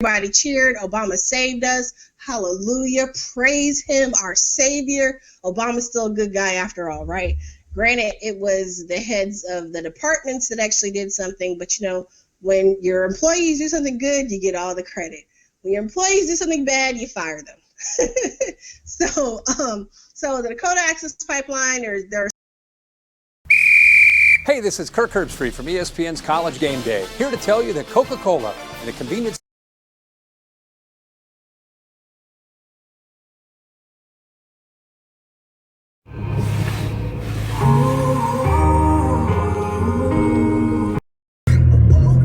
Everybody cheered. Obama saved us. Hallelujah. Praise him, our savior. Obama's still a good guy after all, right? Granted, it was the heads of the departments that actually did something, but you know, when your employees do something good, you get all the credit. When your employees do something bad, you fire them. So the Dakota Access Pipeline, there's Hey, this is Kirk Herbstreit from ESPN's College Game Day, here to tell you that Coca-Cola and the convenience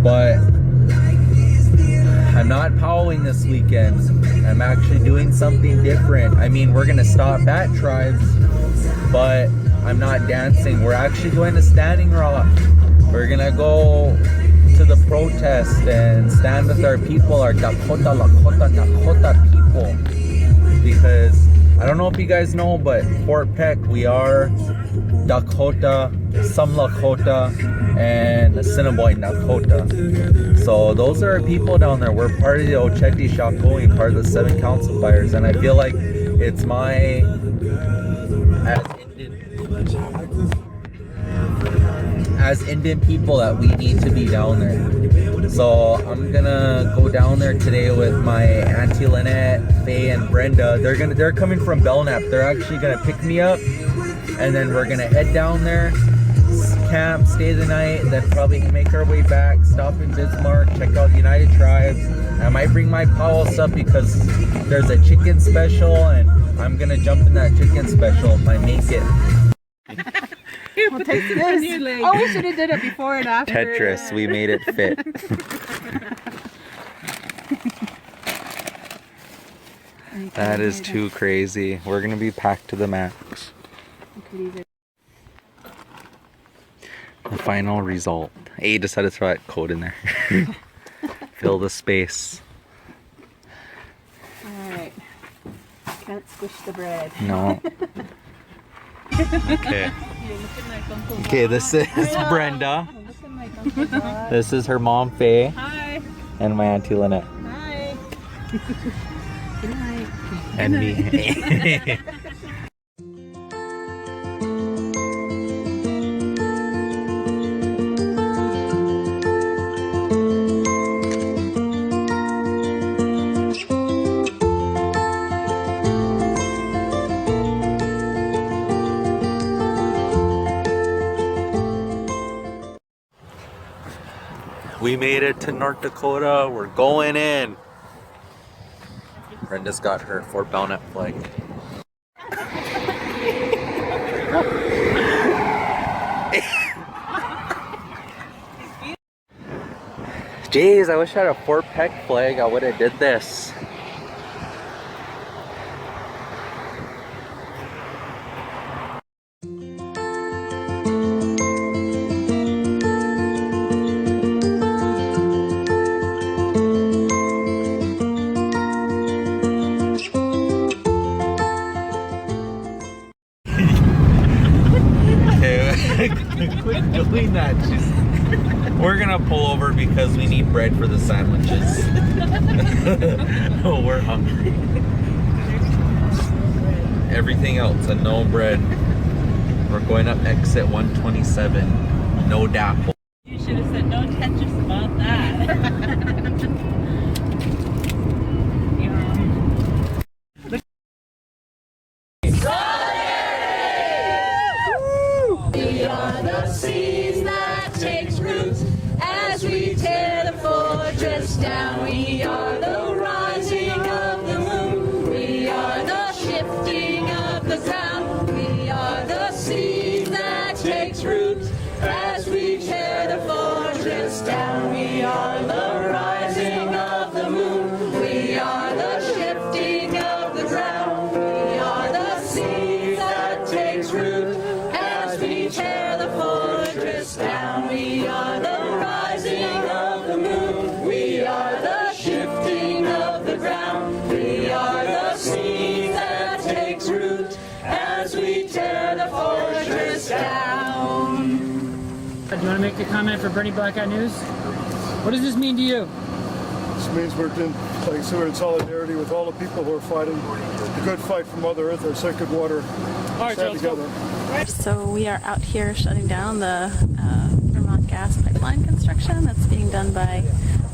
but I'm not powwowing this weekend. I'm actually doing something different. I mean, we're gonna stop at tribes, but I'm not dancing. We're actually going to Standing Rock. We're gonna go to the protest and stand with our people, our Dakota, Lakota people. Because I don't know if you guys know, but Fort Peck, we are Dakota, some Lakota, and Assiniboine Dakota. So those are our people down there. We're part of the Ocheti Shakoni, part of the 7 Council Fires, and I feel like it's my as Indian people that we need to be down there. So I'm gonna go down there today with my Auntie Lynette, Faye, and Brenda. They're coming from Belknap. They're actually gonna pick me up, and then we're gonna head down there, camp, stay the night, then probably make our way back, stop in Bismarck, check out United Tribes. I might bring my powwow stuff because there's a chicken special, and I'm gonna jump in that chicken special if I make it. We'll taste this. Oh, we should have did it before and after. Tetris, we made it fit. That is too crazy. We're gonna be packed to the max. The final result. A decided to throw that code in there. Fill the space. Alright. Can't squish the bread. No. Okay. Okay, this is Brenda. This is her mom, Faye. Hi. And my Auntie Lynette. Hi. Good night. And me. We made it to North Dakota. We're going in. Brenda's got her Fort Belknap flag. Jeez, I wish I had a Fort Peck flag. I would have did this. Quit doing that. We're gonna pull over because we need bread for the sandwiches. Oh, we're hungry. Everything else and no bread. We're going up exit 127. No dapple. You should have said no Tetris about that. We are the seeds that takes roots as we tear the fortress down. We are the rising of the moon. We are the shifting of the ground. We are the seeds that takes roots as we tear the fortress down. We are the rising of the moon. We are the shifting of the ground. We are the seeds that takes root as we tear the fortress down. We are the rising of the moon. We are the shifting of the ground. We are the seeds that takes root as we tear the fortress down. Do you want to make a comment for Bernie Blackout News? What does this mean to you? means we're in solidarity with all the people who are fighting the good fight for Mother Earth, our sacred water. Stand together. So we are out here shutting down the Vermont gas pipeline construction that's being done by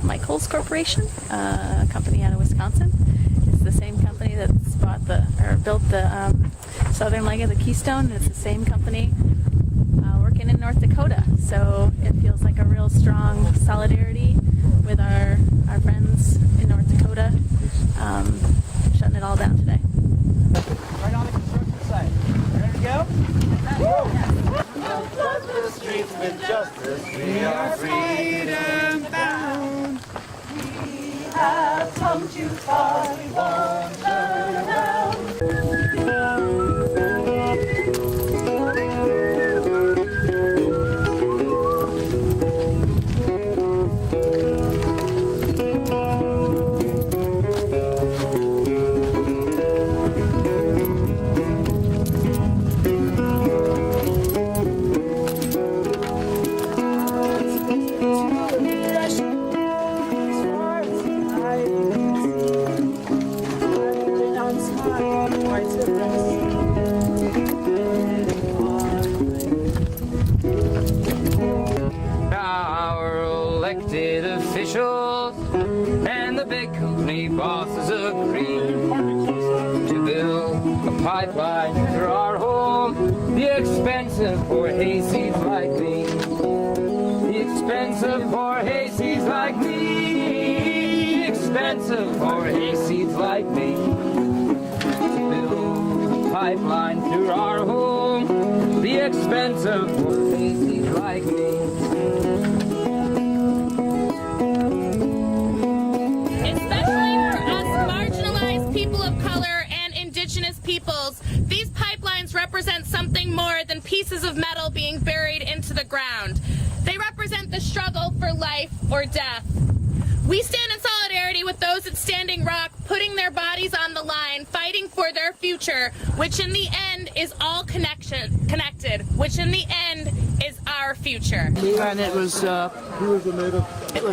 Michaels Corporation, a company out of Wisconsin. It's the same company that's built the southern leg of the Keystone, and it's the same company working in North Dakota. So it feels like a real strong solidarity with our friends in North Dakota, shutting it all down today. Right on the construction site. Ready to go? Flood the streets with justice. We are freedom bound. We have come too far. We won't turn around. Our elected officials and the big company bosses agree to build a pipeline through our home. The expensive for hayseeds like me. The expensive for hayseeds like me. Expensive for hayseeds like me. To build a pipeline through our home. The expensive for hayseeds like me. People of color and Indigenous peoples, these pipelines represent something more than pieces of metal being buried into the ground. They represent the struggle for life or death. We stand in solidarity with those at Standing Rock, putting their bodies on the line, fighting for their future, which in the end is all connected, which in the end is our future. And it was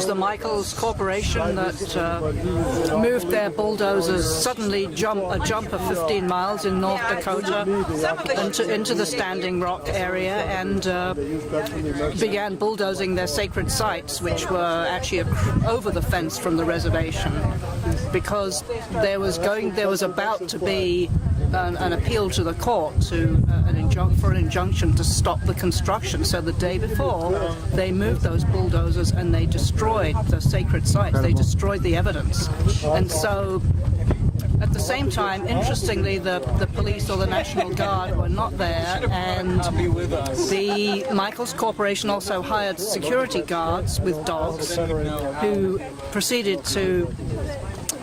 the Michaels Corporation that moved their bulldozers, suddenly a jump of 15 miles in North Dakota into the Standing Rock area, and began bulldozing their sacred sites, which were actually over the fence from the reservation, because there was about to be an appeal to the court for an injunction to stop the construction. So the day before, they moved those bulldozers and they destroyed the sacred sites. They destroyed the evidence. And so at the same time, interestingly, the police or the National Guard were not there, and the Michaels Corporation also hired security guards with dogs who proceeded to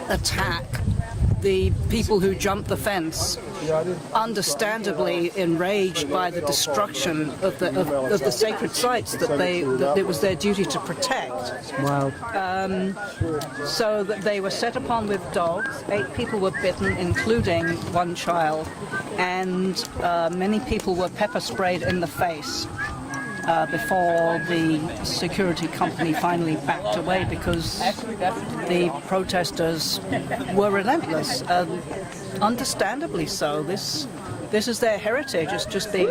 attack the people who jumped the fence, understandably enraged by the destruction of the sacred sites that it was their duty to protect. Wow. So that they were set upon with dogs. 8 people were bitten, including 1 child, and many people were pepper sprayed in the face. Before the security company finally backed away, because the protesters were relentless, understandably so. This is their heritage. It's just being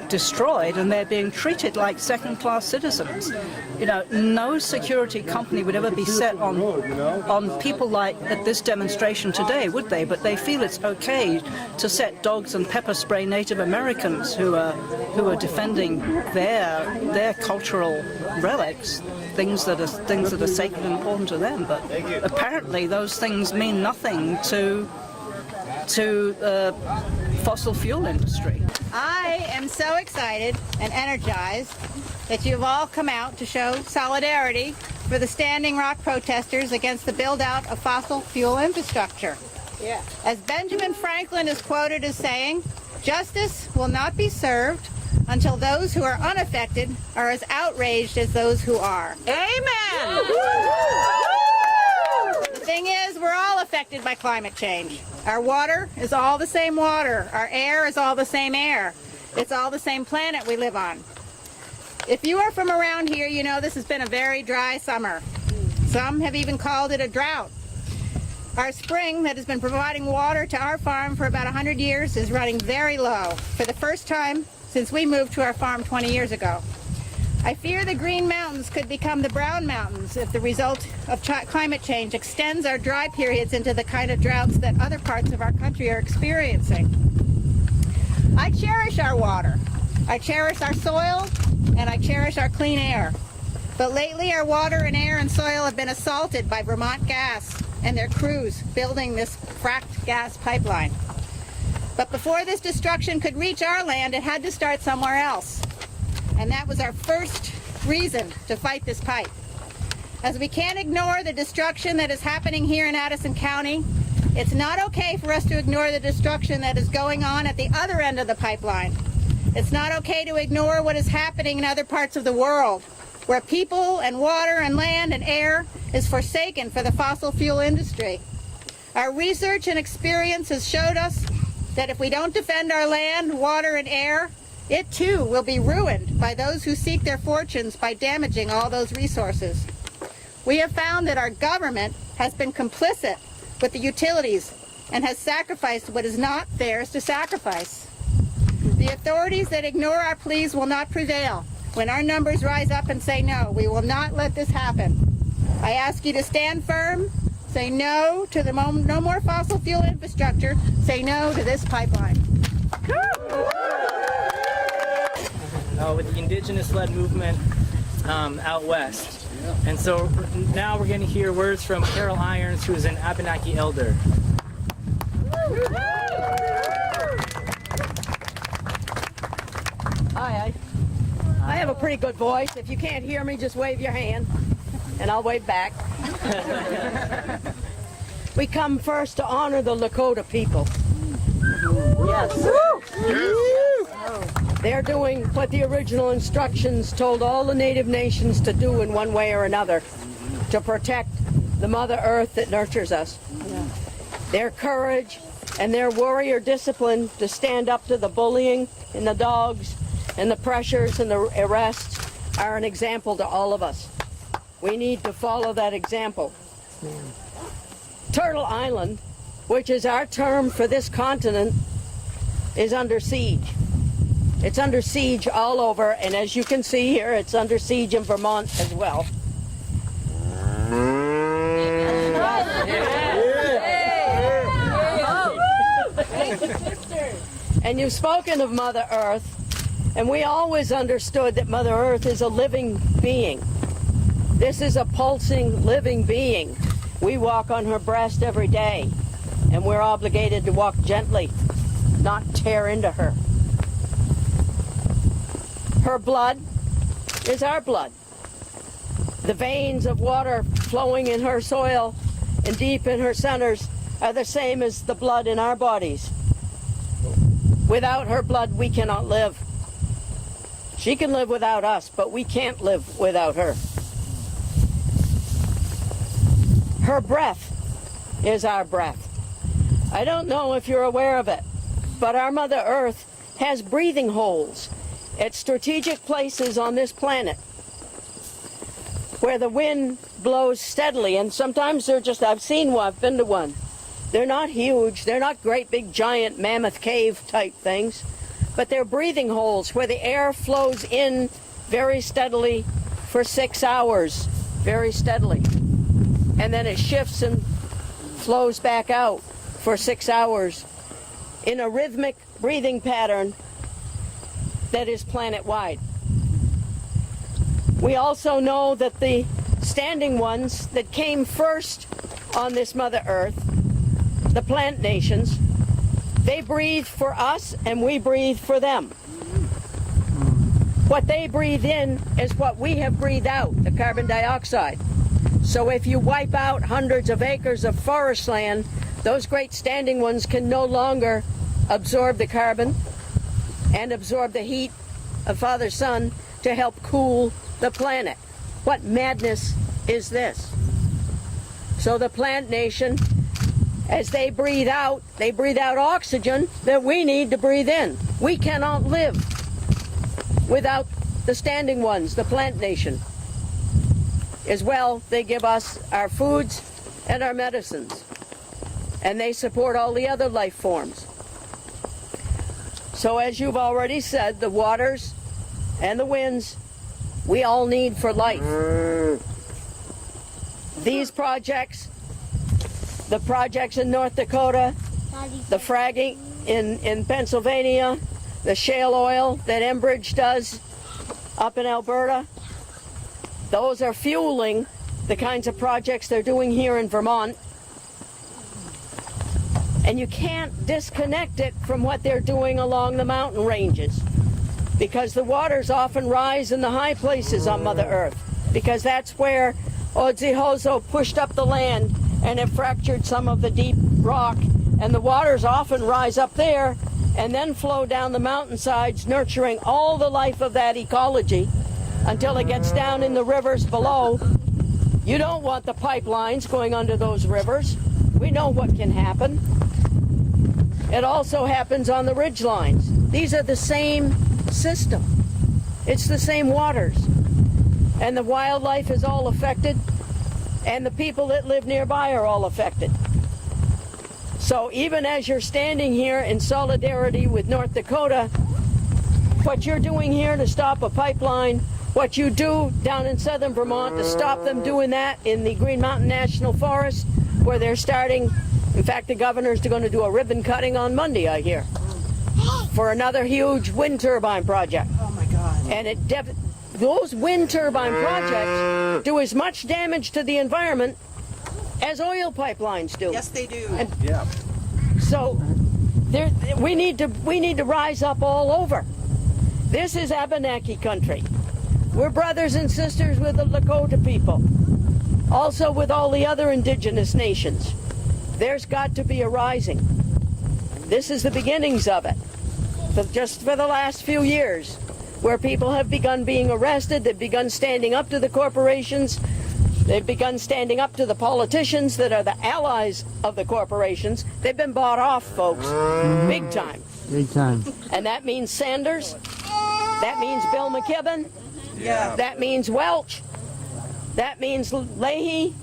destroyed, and they're being treated like second-class citizens. You know, no security company would ever be set on people like at this demonstration today, would they? But they feel it's okay to set dogs and pepper spray Native Americans who are defending their cultural relics, things that are sacred and important to them. But apparently, those things mean nothing to the fossil fuel industry. I am so excited and energized that you've all come out to show solidarity for the Standing Rock protesters against the build-out of fossil fuel infrastructure. Yeah. As Benjamin Franklin is quoted as saying, "Justice will not be served until those who are unaffected are as outraged as those who are." Amen! The thing is, we're all affected by climate change. Our water is all the same water. Our air is all the same air. It's all the same planet we live on. If you are from around here, you know this has been a very dry summer. Some have even called it a drought. Our spring that has been providing water to our farm for about 100 years is running very low for the first time since we moved to our farm 20 years ago. I fear the Green Mountains could become the Brown Mountains if the result of climate change extends our dry periods into the kind of droughts that other parts of our country are experiencing. I cherish our water, I cherish our soil, and I cherish our clean air. But lately our water and air and soil have been assaulted by Vermont Gas and their crews building this fracked gas pipeline. But before this destruction could reach our land, it had to start somewhere else. And that was our first reason to fight this pipe. As we can't ignore the destruction that is happening here in Addison County, it's not okay for us to ignore the destruction that is going on at the other end of the pipeline. It's not okay to ignore what is happening in other parts of the world, where people and water and land and air is forsaken for the fossil fuel industry. Our research and experience has showed us that if we don't defend our land, water, and air, it too will be ruined by those who seek their fortunes by damaging all those resources. We have found that our government has been complicit with the utilities and has sacrificed what is not theirs to sacrifice. The authorities that ignore our pleas will not prevail. When our numbers rise up and say no, we will not let this happen. I ask you to stand firm, say no to the no more fossil fuel infrastructure, say no to this pipeline. With the Indigenous-led movement out west. And so now we're going to hear words from Carol Irons, who is an Abenaki elder. Hi. I have a pretty good voice. If you can't hear me, just wave your hand, and I'll wave back. We come first to honor the Lakota people. Yes. They're doing what the original instructions told all the native nations to do in one way or another, to protect the Mother Earth that nurtures us. Their courage and their warrior discipline to stand up to the bullying and the dogs and the pressures and the arrests are an example to all of us. We need to follow that example. Turtle Island, which is our term for this continent, is under siege. It's under siege all over, and as you can see here, it's under siege in Vermont as well. And you've spoken of Mother Earth, and we always understood that Mother Earth is a living being. This is a pulsing, living being. We walk on her breast every day, and we're obligated to walk gently, not tear into her. Her blood is our blood. The veins of water flowing in her soil and deep in her centers are the same as the blood in our bodies. Without her blood, we cannot live. She can live without us, but we can't live without her. Her breath is our breath. I don't know if you're aware of it, but our Mother Earth has breathing holes at strategic places on this planet where the wind blows steadily, and sometimes they're just, I've seen one, I've been to one. They're not huge, they're not great big giant mammoth cave type things, but they're breathing holes where the air flows in very steadily for 6 hours, very steadily. And then it shifts and flows back out for 6 hours in a rhythmic breathing pattern that is planet-wide. We also know that the standing ones that came first on this Mother Earth, the plant nations, they breathe for us and we breathe for them. What they breathe in is what we have breathed out, the carbon dioxide. So if you wipe out hundreds of acres of forest land, those great standing ones can no longer absorb the carbon and absorb the heat of Father Sun to help cool the planet. What madness is this? So the plant nation, as they breathe out oxygen that we need to breathe in. We cannot live without the standing ones, the plant nation. As well, they give us our foods and our medicines. And they support all the other life forms. So as you've already said, the waters and the winds, we all need for life. These projects, the projects in North Dakota, the fracking in Pennsylvania, the shale oil that Enbridge does up in Alberta, those are fueling the kinds of projects they're doing here in Vermont. And you can't disconnect it from what they're doing along the mountain ranges, because the waters often rise in the high places on Mother Earth, because that's where Odzihozo pushed up the land and it fractured some of the deep rock, and the waters often rise up there and then flow down the mountainsides, nurturing all the life of that ecology until it gets down in the rivers below. You don't want the pipelines going under those rivers. We know what can happen. It also happens on the ridge lines. These are the same system. It's the same waters. And the wildlife is all affected, and the people that live nearby are all affected. So even as you're standing here in solidarity with North Dakota, what you're doing here to stop a pipeline, what you do down in southern Vermont to stop them doing that in the Green Mountain National Forest, where they're starting. In fact, the governor's going to do a ribbon cutting on Monday, I hear, for another huge wind turbine project. Oh my God. And those wind turbine projects do as much damage to the environment as oil pipelines do. Yes, they do. And so we need to rise up all over. This is Abenaki country. We're brothers and sisters with the Lakota people, also with all the other indigenous nations. There's got to be a rising. This is the beginnings of it. Just for the last few years, where people have begun being arrested, they've begun standing up to the corporations, they've begun standing up to the politicians that are the allies of the corporations. They've been bought off, folks, big time. Big time. And that means Sanders, that means Bill McKibben, that means Welch, that means Leahy,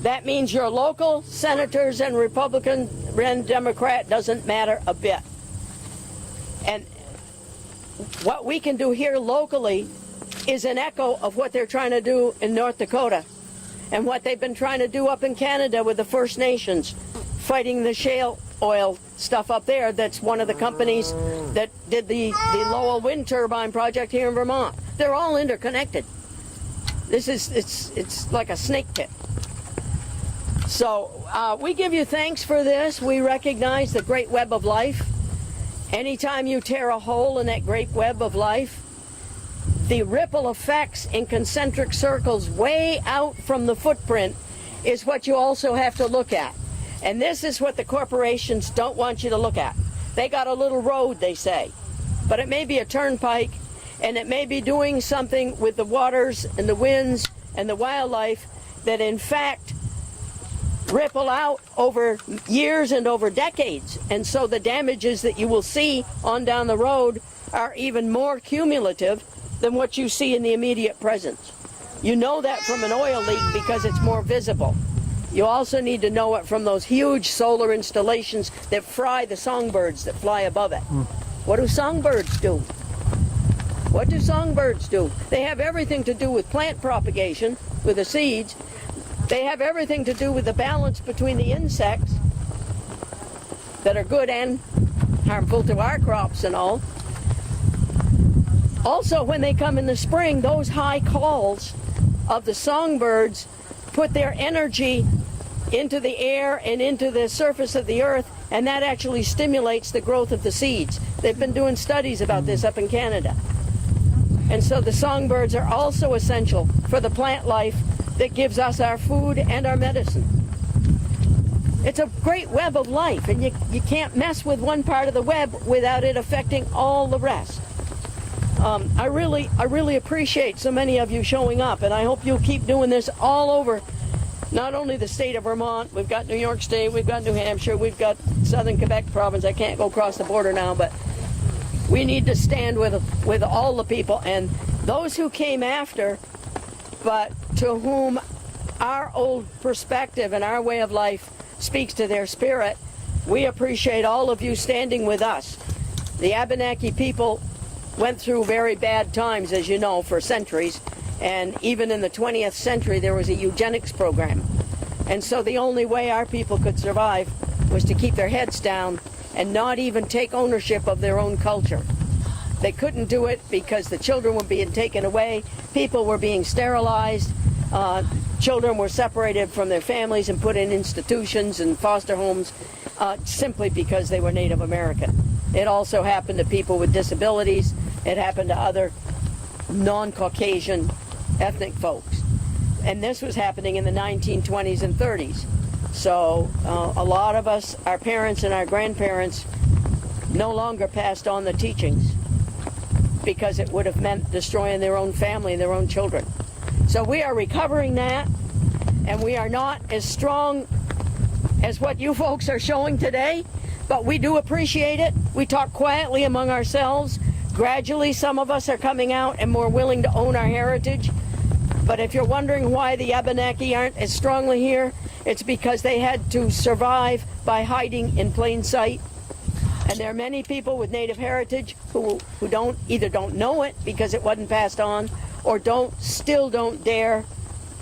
that means your local senators and Republican and Democrat, doesn't matter a bit. And what we can do here locally is an echo of what they're trying to do in North Dakota and what they've been trying to do up in Canada with the First Nations, fighting the shale oil stuff up there. That's one of the companies that did the Lowell wind turbine project here in Vermont. They're all interconnected. It's like a snake pit. So we give you thanks for this. We recognize the great web of life. Anytime you tear a hole in that great web of life, the ripple effects in concentric circles way out from the footprint is what you also have to look at. And this is what the corporations don't want you to look at. They got a little road, they say, but it may be a turnpike, and it may be doing something with the waters and the winds and the wildlife that in fact ripple out over years and over decades. And so the damages that you will see on down the road are even more cumulative than what you see in the immediate present. You know that from an oil leak because it's more visible. You also need to know it from those huge solar installations that fry the songbirds that fly above it. What do songbirds do? What do songbirds do? They have everything to do with plant propagation, with the seeds. They have everything to do with the balance between the insects that are good and harmful to our crops and all. Also, when they come in the spring, those high calls of the songbirds put their energy into the air and into the surface of the earth, and that actually stimulates the growth of the seeds. They've been doing studies about this up in Canada. And so the songbirds are also essential for the plant life that gives us our food and our medicine. It's a great web of life, and you can't mess with one part of the web without it affecting all the rest. I really appreciate so many of you showing up, and I hope you'll keep doing this all over, not only the state of Vermont, we've got New York State, we've got New Hampshire, we've got southern Quebec province. I can't go across the border now, but we need to stand with all the people and those who came after, but to whom our old perspective and our way of life speaks to their spirit, we appreciate all of you standing with us. The Abenaki people went through very bad times, as you know, for centuries, and even in the 20th century there was a eugenics program. And so the only way our people could survive was to keep their heads down and not even take ownership of their own culture. They couldn't do it because the children were being taken away, people were being sterilized, children were separated from their families and put in institutions and foster homes simply because they were Native American. It also happened to people with disabilities. It happened to other non-Caucasian ethnic folks. And this was happening in the 1920s and 30s. So a lot of us, our parents and our grandparents, no longer passed on the teachings because it would have meant destroying their own family and their own children. So we are recovering that, and we are not as strong as what you folks are showing today, but we do appreciate it. We talk quietly among ourselves. Gradually, some of us are coming out and more willing to own our heritage. But if you're wondering why the Abenaki aren't as strongly here, it's because they had to survive by hiding in plain sight. And there are many people with Native heritage who either don't know it because it wasn't passed on, or still don't dare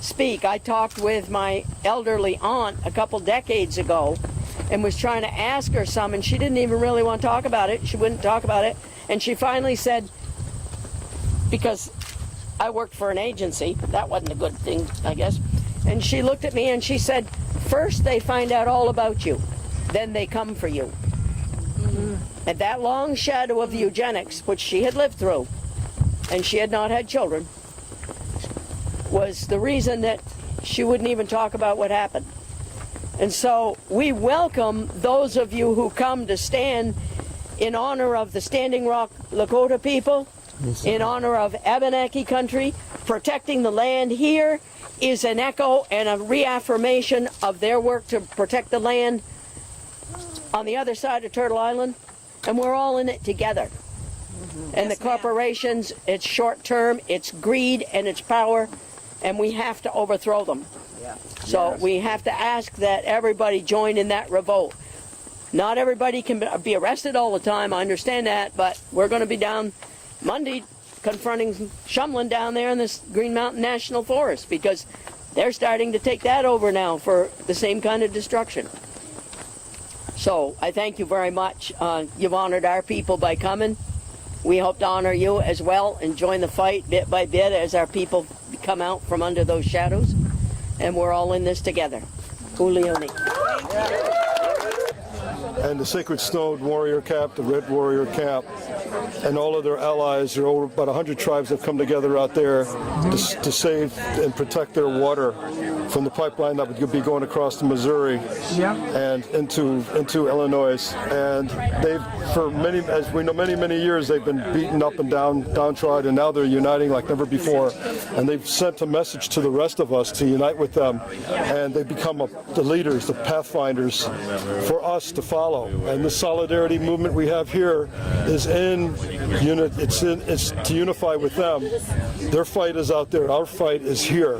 speak. I talked with my elderly aunt a couple decades ago and was trying to ask her some, and she didn't even really want to talk about it. She wouldn't talk about it. And she finally said, because I worked for an agency, that wasn't a good thing, I guess. And she looked at me and she said, first they find out all about you, then they come for you. Mm-hmm. And that long shadow of the eugenics, which she had lived through, and she had not had children, was the reason that she wouldn't even talk about what happened. And so we welcome those of you who come to stand in honor of the Standing Rock Lakota people, in honor of Abenaki country. Protecting the land here is an echo and a reaffirmation of their work to protect the land on the other side of Turtle Island, and we're all in it together. And the corporations, it's short term, it's greed and it's power, and we have to overthrow them. So we have to ask that everybody join in that revolt. Not everybody can be arrested all the time, I understand that, but we're going to be down Monday confronting Shumlin down there in this Green Mountain National Forest, because they're starting to take that over now for the same kind of destruction. So I thank you very much. You've honored our people by coming. We hope to honor you as well and join the fight bit by bit as our people come out from under those shadows. And we're all in this together. Kuleone. And the Sacred Stone Warrior Camp, the Red Warrior Camp, and all of their allies. There are over about 100 tribes that come together out there to save and protect their water from the pipeline that would be going across the Missouri and into Illinois. And they've, for many, as we know, many years, they've been beaten up and downtrodden, and now they're uniting like never before. And they've sent a message to the rest of us to unite with them, and they become the leaders, the pathfinders for us to follow. And the solidarity movement we have here is it's to unify with them. Their fight is out there, our fight is here,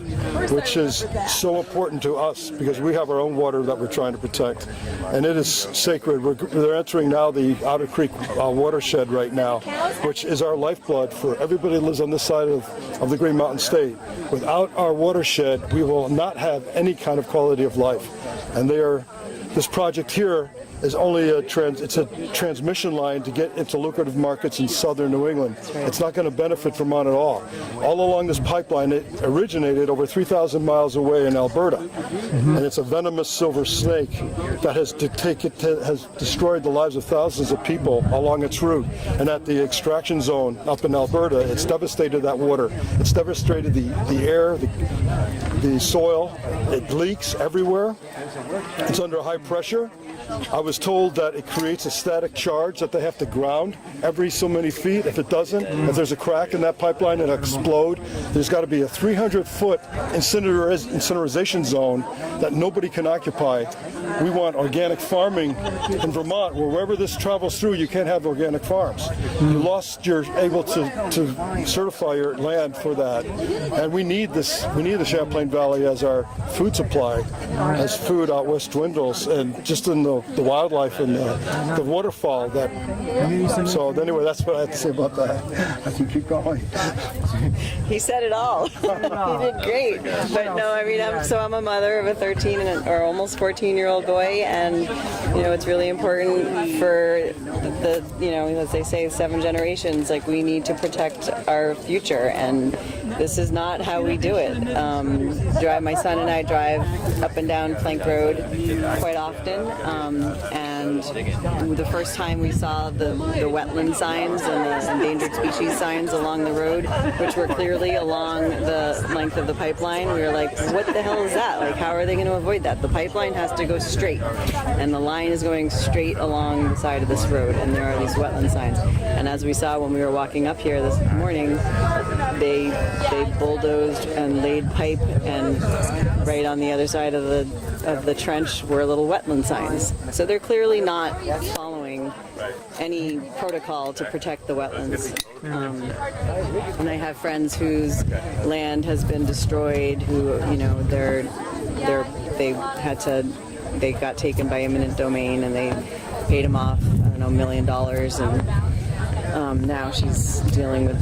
which is so important to us because we have our own water that we're trying to protect, and it is sacred. They're entering now the Otter Creek watershed right now, which is our lifeblood for everybody that lives on this side of the Green Mountain State. Without our watershed, we will not have any kind of quality of life. And this project here is only a transmission line to get into lucrative markets in southern New England. It's not going to benefit Vermont at all. All along this pipeline, it originated over 3,000 miles away in Alberta, and it's a venomous silver snake that has destroyed the lives of thousands of people along its route. And at the extraction zone up in Alberta, it's devastated that water. It's devastated the air, the soil. It leaks everywhere. It's under high pressure. I was told that it creates a static charge that they have to ground every so many feet. If it doesn't, if there's a crack in that pipeline, it'll explode. There's got to be a 300-foot incinerization zone that nobody can occupy. We want organic farming in Vermont, where wherever this travels through, you can't have organic farms. You're able to certify your land for that. And we need this. We need the Champlain Valley as our food supply, as food out west dwindles, and just in the wildlife and the waterfall. So anyway, that's what I have to say about that. I can keep going. He said it all. He did great. But no, I mean, I'm a mother of a 13 or almost 14-year-old boy, and it's really important for the as they say, 7 generations. Like, we need to protect our future, and this is not how we do it. My son and I drive up and down Plank Road quite often, and the first time we saw the wetland signs and the endangered species signs along the road, which were clearly along the length of the pipeline, we were like, what the hell is that? Like, how are they going to avoid that? The pipeline has to go straight, and the line is going straight along the side of this road, and there are these wetland signs. And as we saw when we were walking up here this morning, they bulldozed and laid pipe, and right on the other side of the trench were little wetland signs. So they're clearly not following any protocol to protect the wetlands. And I have friends whose land has been destroyed, who they got taken by eminent domain, and they paid them off, $1 million, and now she's dealing with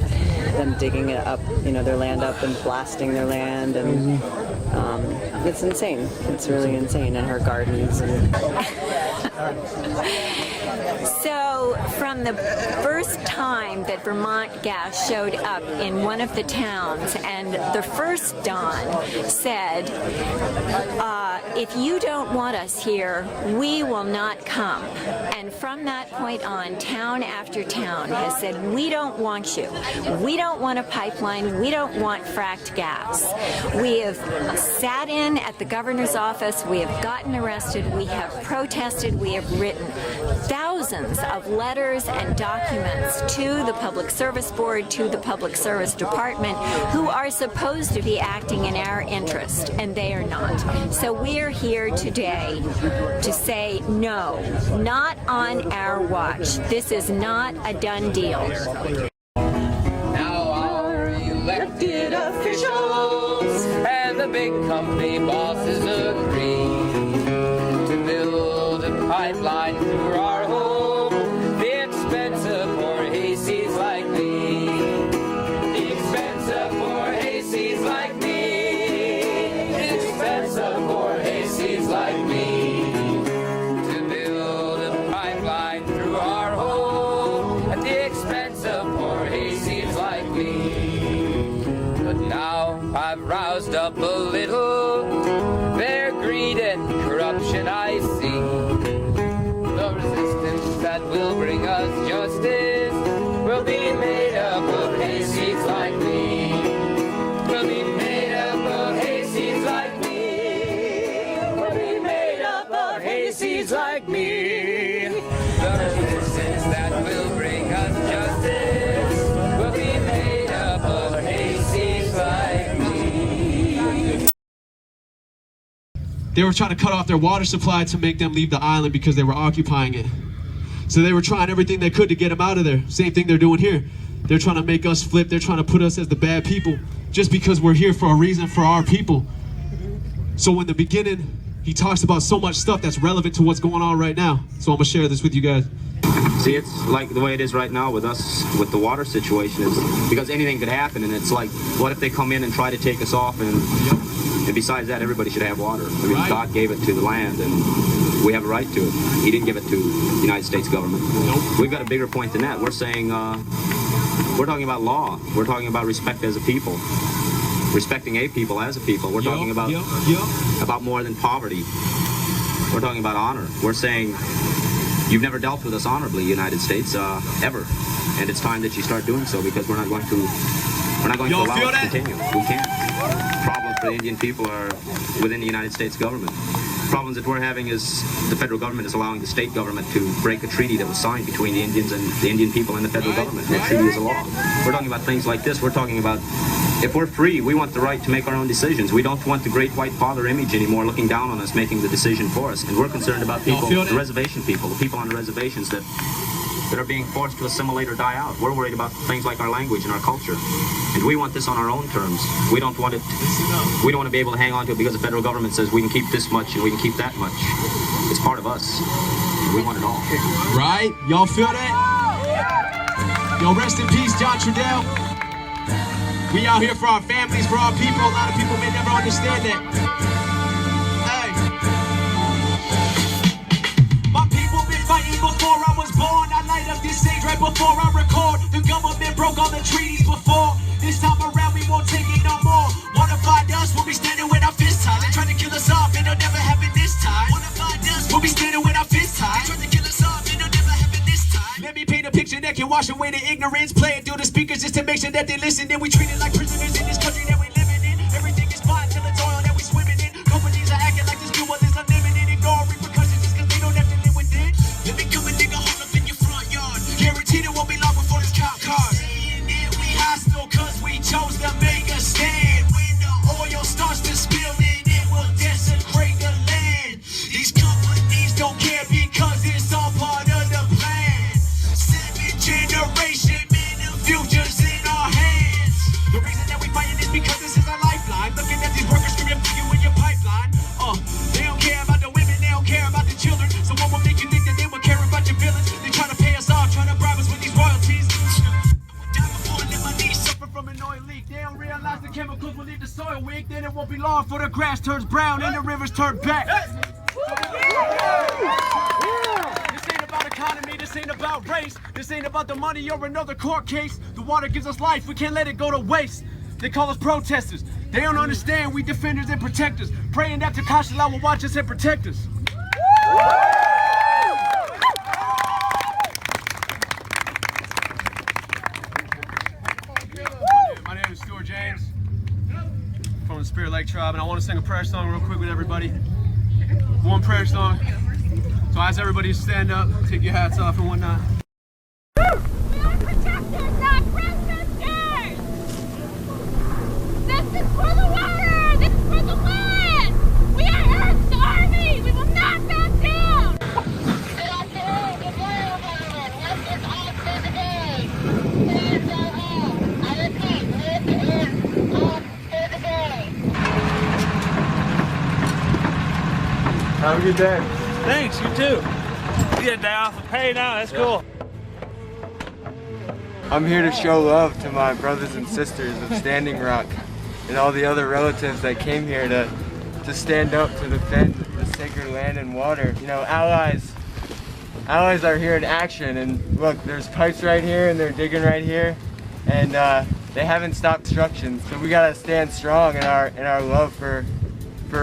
them digging it up, their land up, and blasting their land, and it's insane. It's really insane, and her gardens. So, from the first time that Vermont Gas showed up in one of the towns, and the first Don said, if you don't want us here, we will not come. And from that point on, town after town has said, we don't want you. We don't want a pipeline. We don't want fracked gas. We have sat in at the governor's office. We have gotten arrested. We have protested. We have written thousands of letters and documents to the Public Service Board, to the Public Service Department, who are supposed to be acting in our interest, and they are not. So we're here today to say no, not on our watch. This is not a done deal. Now our elected officials and the big company bosses agree to build a pipeline through our home. The expense of poor hayseeds like me. The expense of poor hayseeds like me. The expense of poor hayseeds like me. To build a pipeline through our home at the expense of poor hayseeds like me. But now I've roused up a little. Their greed and corruption I see. The resistance that will bring us justice will be made up of hayseeds like me. Will be made up of hayseeds like me. Will be made up of hayseeds like me. The resistance that will bring us justice will be made up of hayseeds like me. They were trying to cut off their water supply to make them leave the island because they were occupying it. So they were trying everything they could to get them out of there. Same thing they're doing here. They're trying to make us flip. They're trying to put us as the bad people just because we're here for a reason for our people. So in the beginning, he talks about so much stuff that's relevant to what's going on right now. So I'm gonna share this with you guys. See, it's like the way it is right now with us, with the water situation, is because anything could happen, and it's like, what if they come in and try to take us off, and besides that, everybody should have water. I mean, God gave it to the land, and we have a right to it. He didn't give it to the United States government. We've got a bigger point than that. We're saying, we're talking about law. We're talking about respect as a people. Respecting a people as a people. We're talking about more than poverty. We're talking about honor. We're saying, you've never dealt with us honorably, United States, ever. And it's time that you start doing so, because we're not going to allow it to continue. We can't. Problems for the Indian people are within the United States government. problems that we're having is the federal government is allowing the state government to break a treaty that was signed between the Indians and the Indian people and the federal government. And that treaty is a law. We're talking about things like this. We're talking about if we're free, we want the right to make our own decisions. We don't want the great white father image anymore looking down on us, making the decision for us. And we're concerned about people, the reservation people, the people on the reservations that are being forced to assimilate or die out. We're worried about things like our language and our culture. And we want this on our own terms. We don't want it, we don't want to be able to hang on to it because the federal government says we can keep this much and we can keep that much. It's part of us. We want it all. Right? Y'all feel that? Yo, rest in peace, John Trudell. We out here for our families, for our people. A lot of people may never understand that. Hey. My people been fighting before I was born. I light up this stage right before I record. The government broke all the treaties before. This time around we won't take it no more. Wanna find us, we'll be standing with our fists tied. They trying to kill us off, and it'll never happen this time. Wanna find us, we'll be standing with our fists tied. They trying to kill us off, and it'll never happen this time. Let me paint a picture that can wash away the ignorance. Play it through the speakers just to make sure that they listen. And we treat it like prisoners in this country that we living in. Everything is fine till it's oil that we swimming in. Companies are acting like this fuel is unlimited. Ignore repercussions just cause they don't have to live with it. Let me come and dig a hole up in your front yard. Guaranteed it won't be long before this cop car. Saying that we hostile cause we chose to make a stand. When the oil starts to spill in, it will desecrate the land. These companies don't care because it's all part of the plan. 7th generation, man, the future's in our hands. The reason that we fighting is because this is our lifeline. Looking at these workers screaming for you in your pipeline. They don't care about the women, they don't care about the children. So what will make you think that they would care about your feelings? They try to pay us off, trying to bribe us with these royalties. Die before I let my knees suffer from an oil leak. They don't realize the chemicals will leave the soil weak. Then it won't be long for the grass turns brown and the rivers turn back. This ain't about economy, this ain't about race. This ain't about the money or another court case. The water gives us life, we can't let it go to waste. They call us protesters. They don't understand we defenders and protectors. Praying that Takashala will watch us and protect us. My name is Stuart James from the Spirit Lake Tribe, and I want to sing a prayer song real quick with everybody. One prayer song. So I ask everybody to stand up, take your hats off and whatnot. We are protectors, not protesters! This is for the water! This is for the land! We are Earth's army! We will not back down! Good afternoon, good morning, everyone. This is all for the day. Today is our home. I repeat, this is all for the day. Have a good day. Thanks, you too. You get a day off of pay now, that's cool. I'm here to show love to my brothers and sisters of Standing Rock and all the other relatives that came here to stand up to defend the sacred land and water. You know, allies are here in action, and look, there's pipes right here and they're digging right here, and they haven't stopped construction. So we gotta stand strong in our love for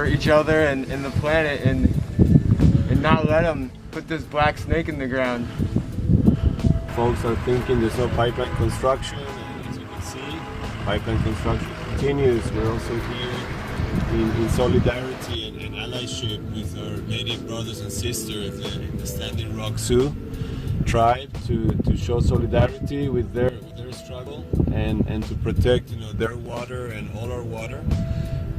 each other and the planet, and not let them put this black snake in the ground. Folks are thinking there's no pipeline construction, and as you can see, pipeline construction continues. We're also here in solidarity and allyship with our native brothers and sisters in the Standing Rock Sioux tribe to show solidarity with their struggle and to protect, you know, their water and all our water.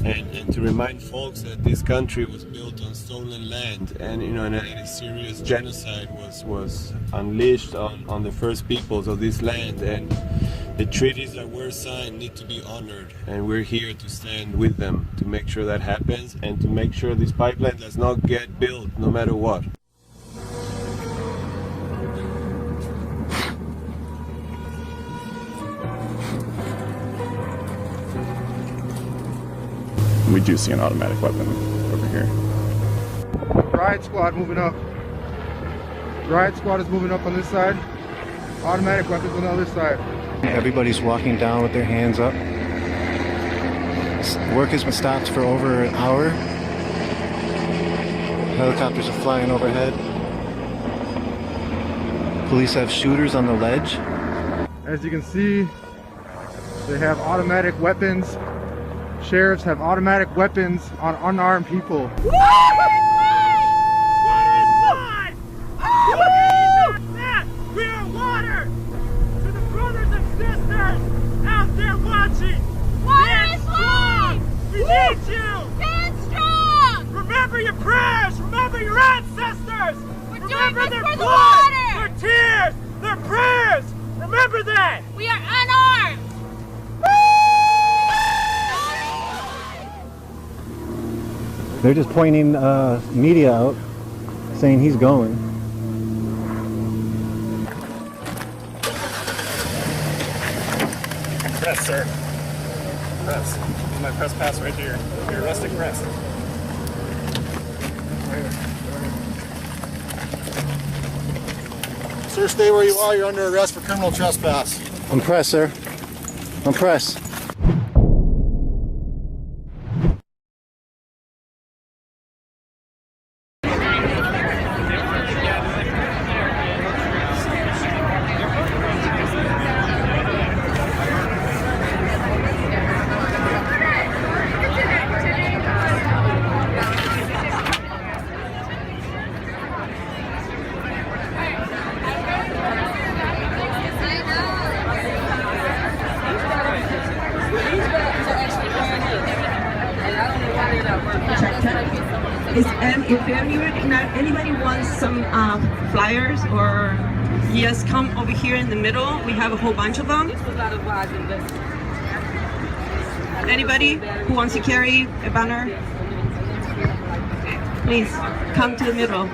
And to remind folks that this country was built on stolen land, and you know, and a serious genocide was unleashed on the first peoples of this land, and the treaties that were signed need to be honored, and we're here to stand with them to make sure that happens and to make sure this pipeline does not get built no matter what. We do see an automatic weapon over here. Riot squad moving up. Riot squad is moving up on this side. Automatic weapons on the other side. Everybody's walking down with their hands up. Work has been stopped for over an hour. Helicopters are flying overhead. Police have shooters on the ledge. As you can see, they have automatic weapons. Sheriffs have automatic weapons on unarmed people. Woo! They're just pointing media out, saying he's going. Press, sir. Press. This is my press pass right here. You're arrested, press. Sir, stay where you are. You're under arrest for criminal trespass. I'm press, sir. I'm press. If anybody wants some flyers or just come over here in the middle, we have a whole bunch of them. Anybody who wants to carry a banner, please come to the middle.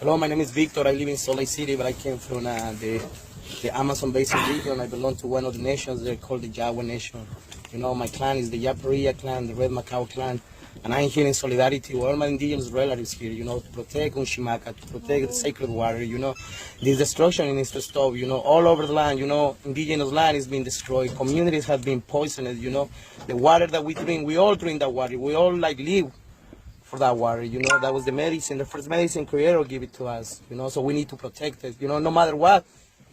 Hello, my name is Victor. I live in Salt Lake City, but I came from the Amazon Basin region. I belong to one of the nations. They're called the Jawa Nation. You know, my clan is the Yaparia clan, the Red Macau clan, and I'm here in solidarity with all my indigenous relatives here, you know, to protect Unshimaka, to protect the sacred water, you know. This destruction needs to stop, you know, all over the land, you know, indigenous land is being destroyed, communities have been poisoned, you know. The water that we drink, we all drink that water, we all like live for that water, you know. That was the medicine, the first medicine Creator gave it to us, you know, so we need to protect it, you know, no matter what.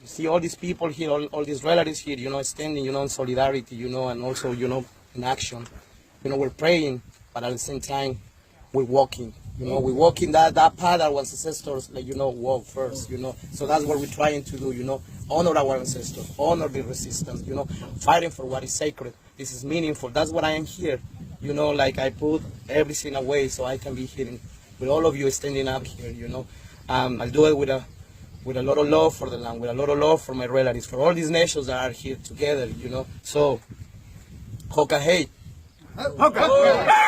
You see all these people here, all these relatives here, you know, standing, you know, in solidarity, you know, and also, you know, in action. You know, we're praying, but at the same time, we're walking. You know, we're walking that path that our ancestors, like, you know, walk first, you know. So that's what we're trying to do, you know, honor our ancestors, honor the resistance, you know, fighting for what is sacred. This is meaningful. That's what I am here. You know, like I put everything away so I can be here with all of you standing up here, you know. I'll do it with a lot of love for the land, with a lot of love for my relatives, for all these nations that are here together, you know. So, Hoka hey. Hoka.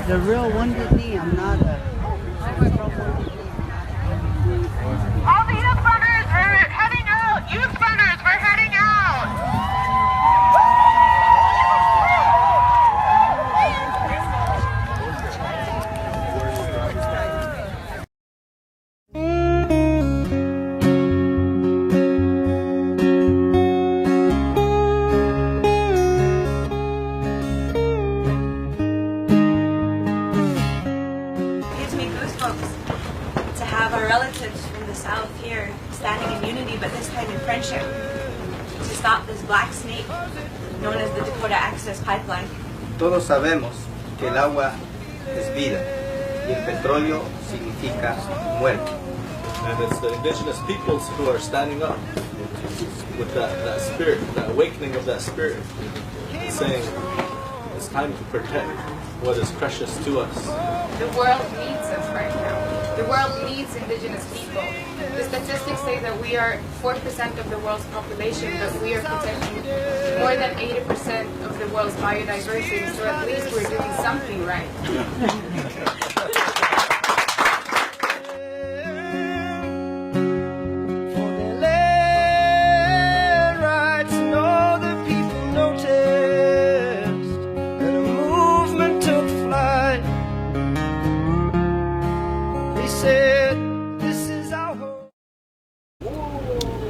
The real Wounded Knee, I'm not a... All the youth runners are heading out! Youth runners, we're heading out! unity, but this time in friendship, to stop this black snake known as the Dakota Access Pipeline. Todos sabemos que el agua es vida y el petróleo significa muerte. And it's the indigenous peoples who are standing up with that spirit, that awakening of that spirit, saying it's time to protect what is precious to us. The world needs us right now. The world needs indigenous people. The statistics say that we are 4% of the world's population, but we are protecting more than 80% of the world's biodiversity, so at least we're doing something right.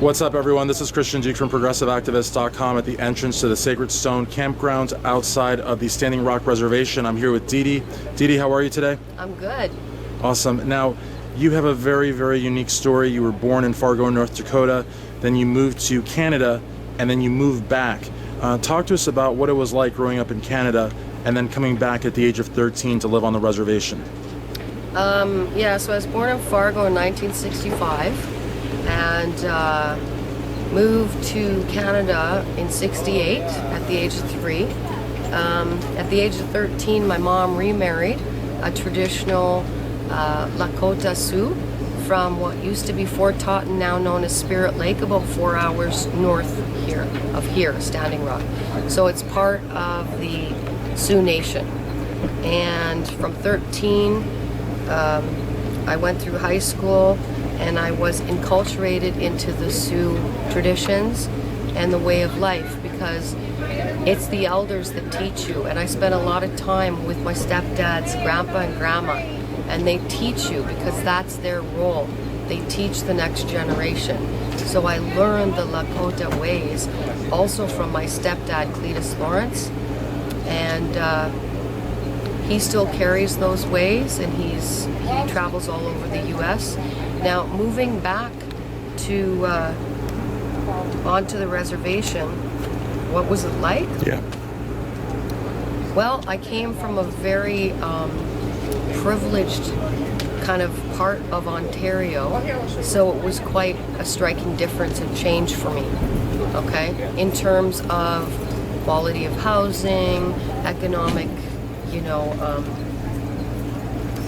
What's up, everyone? This is Christian Duke from ProgressiveActivist.com at the entrance to the Sacred Stone Campground outside of the Standing Rock Reservation. I'm here with Dee Dee. Dee Dee, how are you today? I'm good. Awesome. Now, you have a very, very unique story. You were born in Fargo, North Dakota, then you moved to Canada, and then you moved back. Talk to us about what it was like growing up in Canada and then coming back at the age of 13 to live on the reservation. Yeah, so I was born in Fargo in 1965. And moved to Canada in '68 at the age of 3. At the age of 13, my mom remarried a traditional Lakota Sioux from what used to be Fort Totten, now known as Spirit Lake, about 4 hours north here, Standing Rock. So it's part of the Sioux Nation. And from 13, I went through high school, and I was enculturated into the Sioux traditions and the way of life, because it's the elders that teach you. And I spent a lot of time with my stepdad's grandpa and grandma, and they teach you because that's their role. They teach the next generation. So I learned the Lakota ways also from my stepdad, Cletus Lawrence, and he still carries those ways, and he travels all over the U.S. Now, moving back to onto the reservation, what was it like? Yeah. Well, I came from a very privileged kind of part of Ontario, so it was quite a striking difference and change for me, okay? In terms of quality of housing, economic,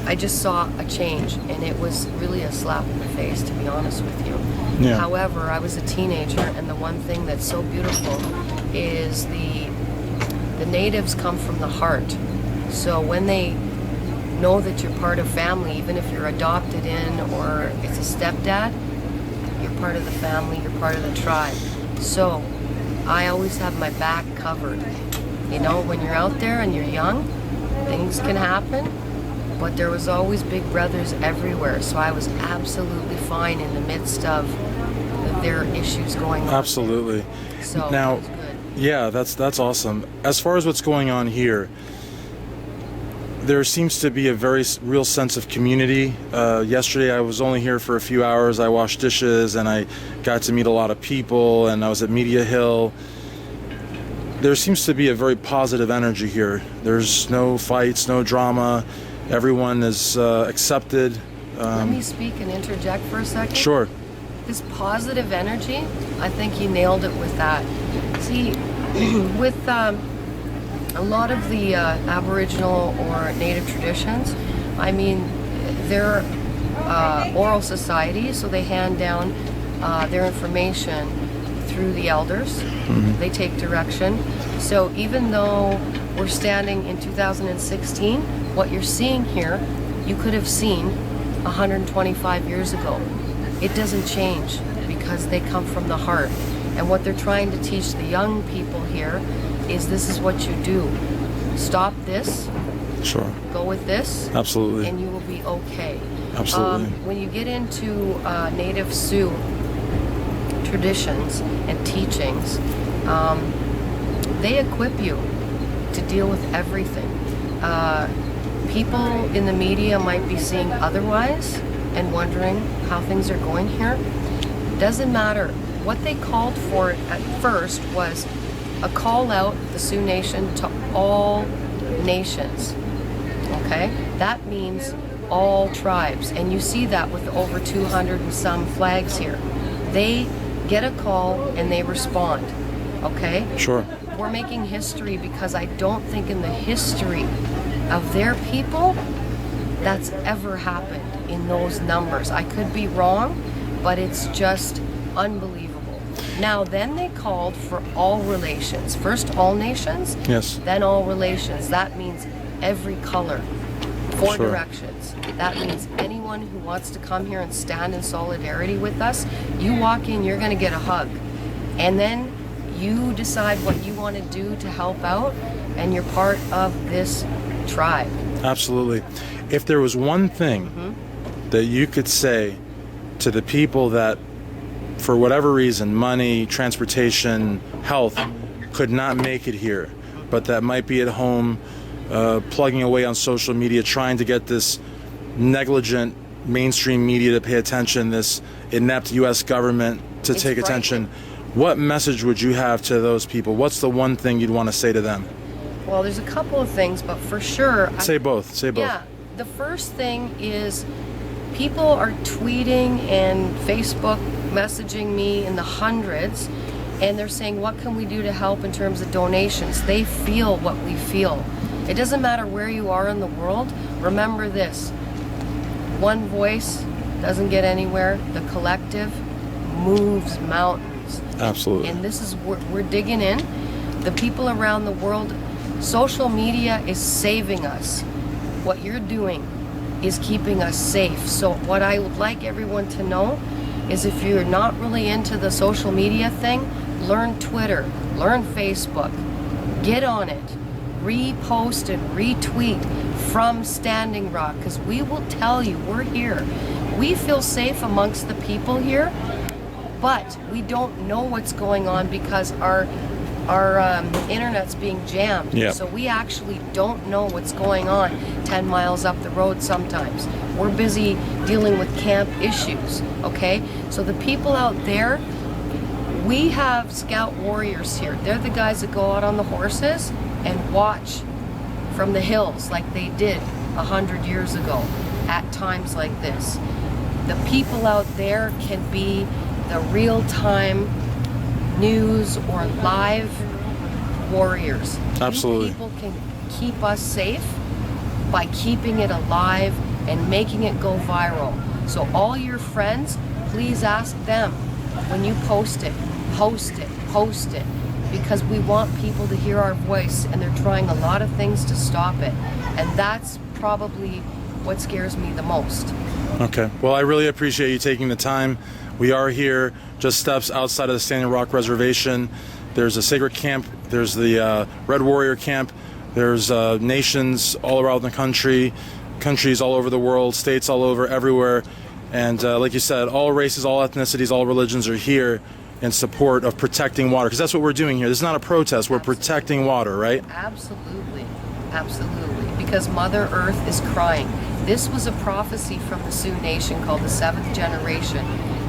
I just saw a change, and it was really a slap in the face, to be honest with you. Yeah. However, I was a teenager, and the one thing that's so beautiful is the natives come from the heart. So when they know that you're part of family, even if you're adopted in or it's a stepdad, you're part of the family, you're part of the tribe. So I always have my back covered. When you're out there and you're young, things can happen. But there was always big brothers everywhere, so I was absolutely fine in the midst of their issues going on. Absolutely. So now, it was good. Yeah, that's awesome. As far as what's going on here, there seems to be a very real sense of community. Yesterday, I was only here for a few hours. I washed dishes, and I got to meet a lot of people, and I was at Media Hill. There seems to be a very positive energy here. There's no fights, no drama. Everyone is accepted. Let me speak and interject for a second. Sure. This positive energy, I think you nailed it with that. See, with a lot of the Aboriginal or Native traditions, they're oral societies, so they hand down their information through the elders. Mm-hmm. They take direction. So even though we're standing in 2016, what you're seeing here, you could have seen 125 years ago. It doesn't change because they come from the heart. And what they're trying to teach the young people here is this is what you do. Stop this. Sure. Go with this. Absolutely. And you will be okay. Absolutely. When you get into Native Sioux traditions and teachings, they equip you to deal with everything. People in the media might be seeing otherwise and wondering how things are going here, Doesn't matter. What they called for at first was a call out, the Sioux Nation, to all nations. Okay? That means all tribes. And you see that with over 200 and some flags here. They get a call and they respond. Okay? Sure. We're making history because I don't think in the history of their people that's ever happened in those numbers. I could be wrong, but it's just unbelievable. Now, then they called for all relations. First all nations, yes. Then all relations. That means every color, 4 Sure. directions. That means anyone who wants to come here and stand in solidarity with us, you walk in, you're gonna get a hug. And then you decide what you want to do to help out, and you're part of this tribe. Absolutely. If there was one thing that you could say to the people that, for whatever reason, money, transportation, health, could not make it here, but that might be at home, plugging away on social media, trying to get this negligent mainstream media to pay attention, this inept U.S. government to take attention, what message would you have to those people? What's the one thing you'd want to say to them? Well, there's a couple of things, but for sure... Say both. Say both. Yeah. The first thing is people are tweeting and Facebook messaging me in the hundreds, and they're saying, what can we do to help in terms of donations? They feel what we feel. It doesn't matter where you are in the world. Remember this. One voice doesn't get anywhere. The collective moves mountains. Absolutely. And this is where we're digging in. The people around the world, social media is saving us. What you're doing is keeping us safe. So what I would like everyone to know is if you're not really into the social media thing, learn Twitter, learn Facebook, get on it, repost and retweet from Standing Rock, because we will tell you we're here. We feel safe amongst the people here, but we don't know what's going on because our internet's being jammed. Yep. So we actually don't know what's going on 10 miles up the road sometimes. We're busy dealing with camp issues, okay? So the people out there, we have scout warriors here. They're the guys that go out on the horses and watch from the hills like they did 100 years ago at times like this. The people out there can be the real-time news or live warriors. Absolutely. You people can keep us safe by keeping it alive and making it go viral. So all your friends, please ask them when you post it, because we want people to hear our voice, and they're trying a lot of things to stop it. And that's probably what scares me the most. Okay. Well, I really appreciate you taking the time. We are here just steps outside of the Standing Rock Reservation. There's a sacred camp. There's the Red Warrior camp. There's nations all around the country, countries all over the world, states all over, everywhere. And like you said, all races, all ethnicities, all religions are here in support of protecting water, because that's what we're doing here. This is not a protest. We're protecting water, right? Absolutely. Absolutely. Because Mother Earth is crying. This was a prophecy from the Sioux Nation called the 7th generation.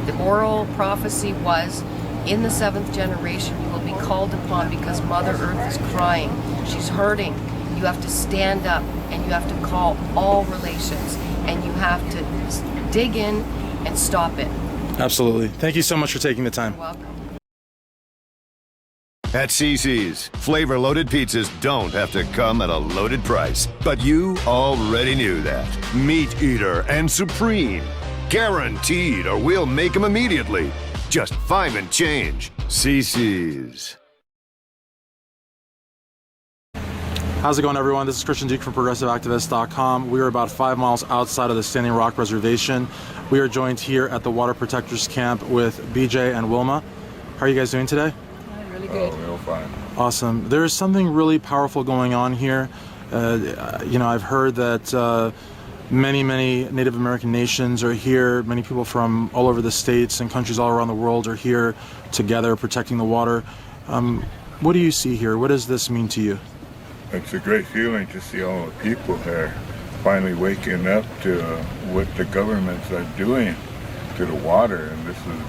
The oral prophecy was, in the 7th generation, you will be called upon because Mother Earth is crying. She's hurting. You have to stand up, and you have to call all relations, and you have to dig in and stop it. Absolutely. Thank you so much for taking the time. You're welcome. At CC's, flavor-loaded pizzas don't have to come at a loaded price. But you already knew that. Meat Eater and Supreme. Guaranteed, or we'll make them immediately. Just $5 and change. CC's. How's it going, everyone? This is Christian Duke from ProgressiveActivist.com. We are about 5 miles outside of the Standing Rock Reservation. We are joined here at the Water Protectors Camp with BJ and Wilma. How are you guys doing today? Really good. Real fine. Awesome. There's something really powerful going on here. I've heard that many Native American nations are here. Many people from all over the states and countries all around the world are here together protecting the water. What do you see here? What does this mean to you? It's a great feeling to see all the people there finally waking up to what the governments are doing to the water, and this is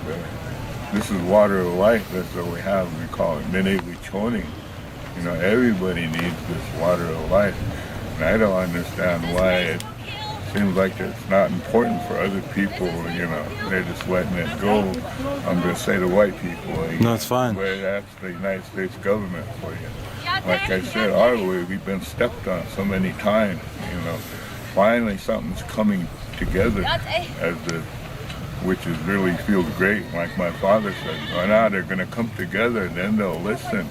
this is water of life. That's what we have. We call it Mene Lichoni. You know, everybody needs this water of life. And I don't understand why it seems like it's not important for other people. You know, they're just letting it go. I'm going to say the white people. No, it's fine. But that's the United States government for you. Like I said, our way, we've been stepped on so many times. You know, finally something's coming together which is really feels great. Like my father said, well, now they're going to come together and then they'll listen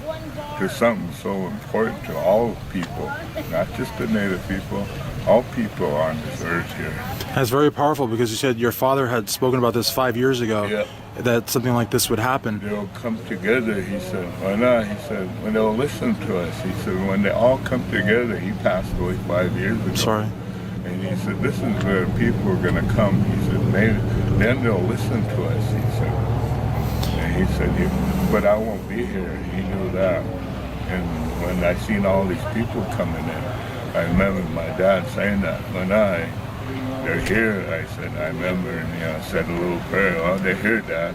to something so important to all people, not just the native people, all people on this earth here. That's very powerful because you said your father had spoken about this 5 years ago, that something like this would happen. They'll come together, he said. Why not? He said, when they'll listen to us. He said, when they all come together, he passed away 5 years ago. Sorry. And he said, this is where people are going to come. He said, then they'll listen to us, he said. And he said, but I won't be here. He knew that. And when I seen all these people coming in, I remember my dad saying that. When they're here, I said, I remember, and I said a little prayer. Oh, they heard that.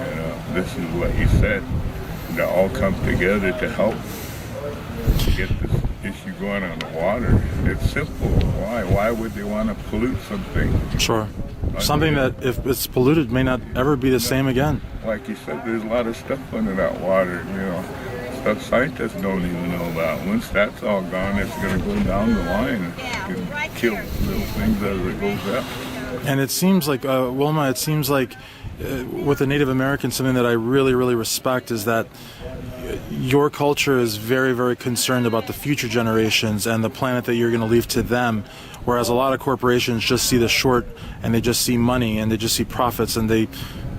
You know, this is what he said. They all come together to help get this issue going on the water. It's simple. Why? Why would they want to pollute something? Sure. Something that, if it's polluted, may not ever be the same again. Like you said, there's a lot of stuff under that water, you know. Stuff scientists don't even know about. Once that's all gone, it's going to go down the line and kill little things as it goes up. And it seems like, Wilma, it seems like with the Native Americans, something that I really, really respect is that your culture is very, very concerned about the future generations and the planet that you're going to leave to them, whereas a lot of corporations just see the short and they just see money and they just see profits and they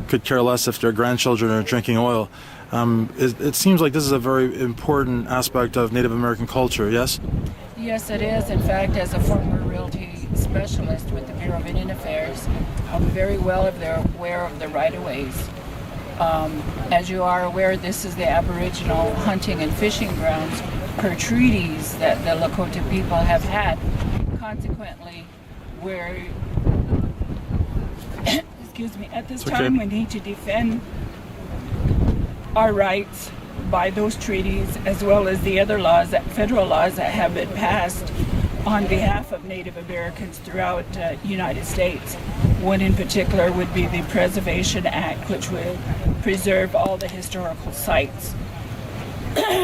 could care less if their grandchildren are drinking oil. It seems like this is a very important aspect of Native American culture, yes? Yes, it is. In fact, as a former realty specialist with the Bureau of Indian Affairs, I'm very well aware of the right-of-ways. As you are aware, this is the Aboriginal hunting and fishing grounds per treaties that the Lakota people have had. Consequently, where, excuse me, at this time we need to defend our rights by those treaties as well as the other laws, federal laws that have been passed on behalf of Native Americans throughout the United States. One in particular would be the Preservation Act, which will preserve all the historical sites.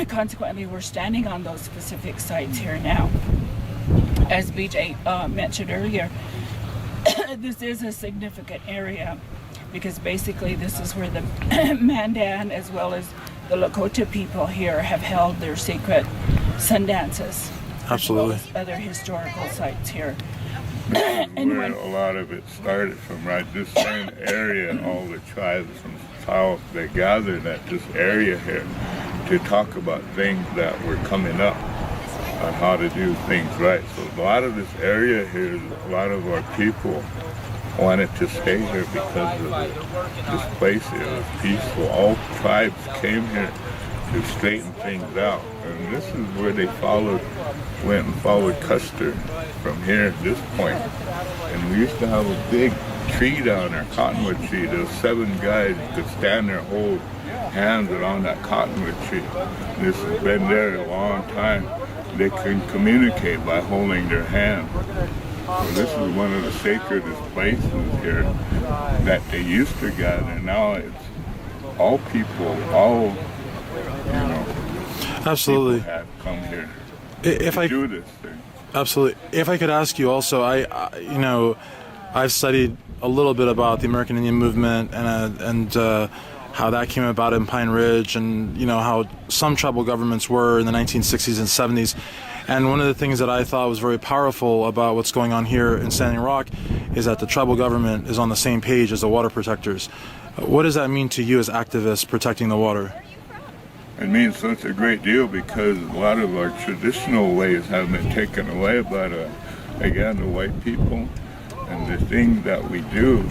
Consequently, we're standing on those specific sites here now. As BJ mentioned earlier, this is a significant area because basically this is where the Mandan as well as the Lakota people here have held their sacred sun dances. Absolutely. As well as other historical sites here. This is where a lot of it started from, right? This same area, all the tribes from south, they gathered at this area here to talk about things that were coming up on how to do things right. So a lot of this area here, a lot of our people wanted to stay here because of this place. It was peaceful. All tribes came here to straighten things out. And this is where they went and followed Custer from here at this point. And we used to have a big tree down there, cottonwood tree. There was 7 guys who could stand there, hold hands around that cottonwood tree. This has been there a long time. They can communicate by holding their hands. So this is one of the sacredest places here that they used to gather. Now it's all people, all, you know, absolutely people have come here if to I do this thing. Absolutely. If I could ask you also, I've studied a little bit about the American Indian movement and how that came about in Pine Ridge, and how some tribal governments were in the 1960s and 70s. And one of the things that I thought was very powerful about what's going on here in Standing Rock is that the tribal government is on the same page as the water protectors. What does that mean to you as activists protecting the water? It means such a great deal because a lot of our traditional ways have been taken away by again, the white people. And the things that we do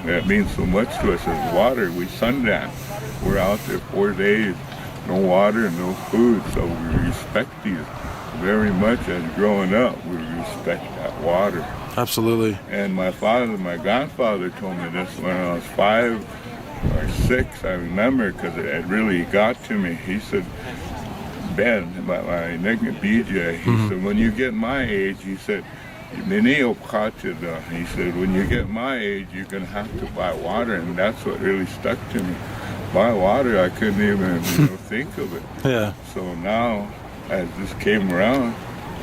that means so much to us is water. We sundance. We're out there 4 days, no water, no food. So we respect these very much. As growing up, we respect that water. Absolutely. And my grandfather told me this when I was 5 or 6, I remember, because it really got to me. He said, Ben, my nickname BJ, he said, when you get my age, he said, he said, when you get my age, you're going to have to buy water, and that's what really stuck to me. Buy water, I couldn't even think of it. Yeah. So now, as this came around,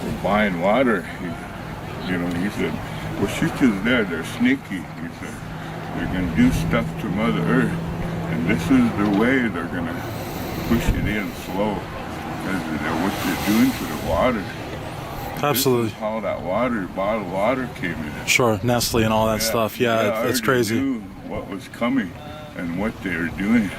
we're buying water. He said, well, she's just there, they're sneaky. He said, they're going to do stuff to Mother Earth, and this is the way they're going to push it in slow, because what they're doing to the water. Absolutely. This is how that bottled water came in. Sure, Nestle and all that stuff. Yeah, it's crazy. Knew what was coming and what they were doing.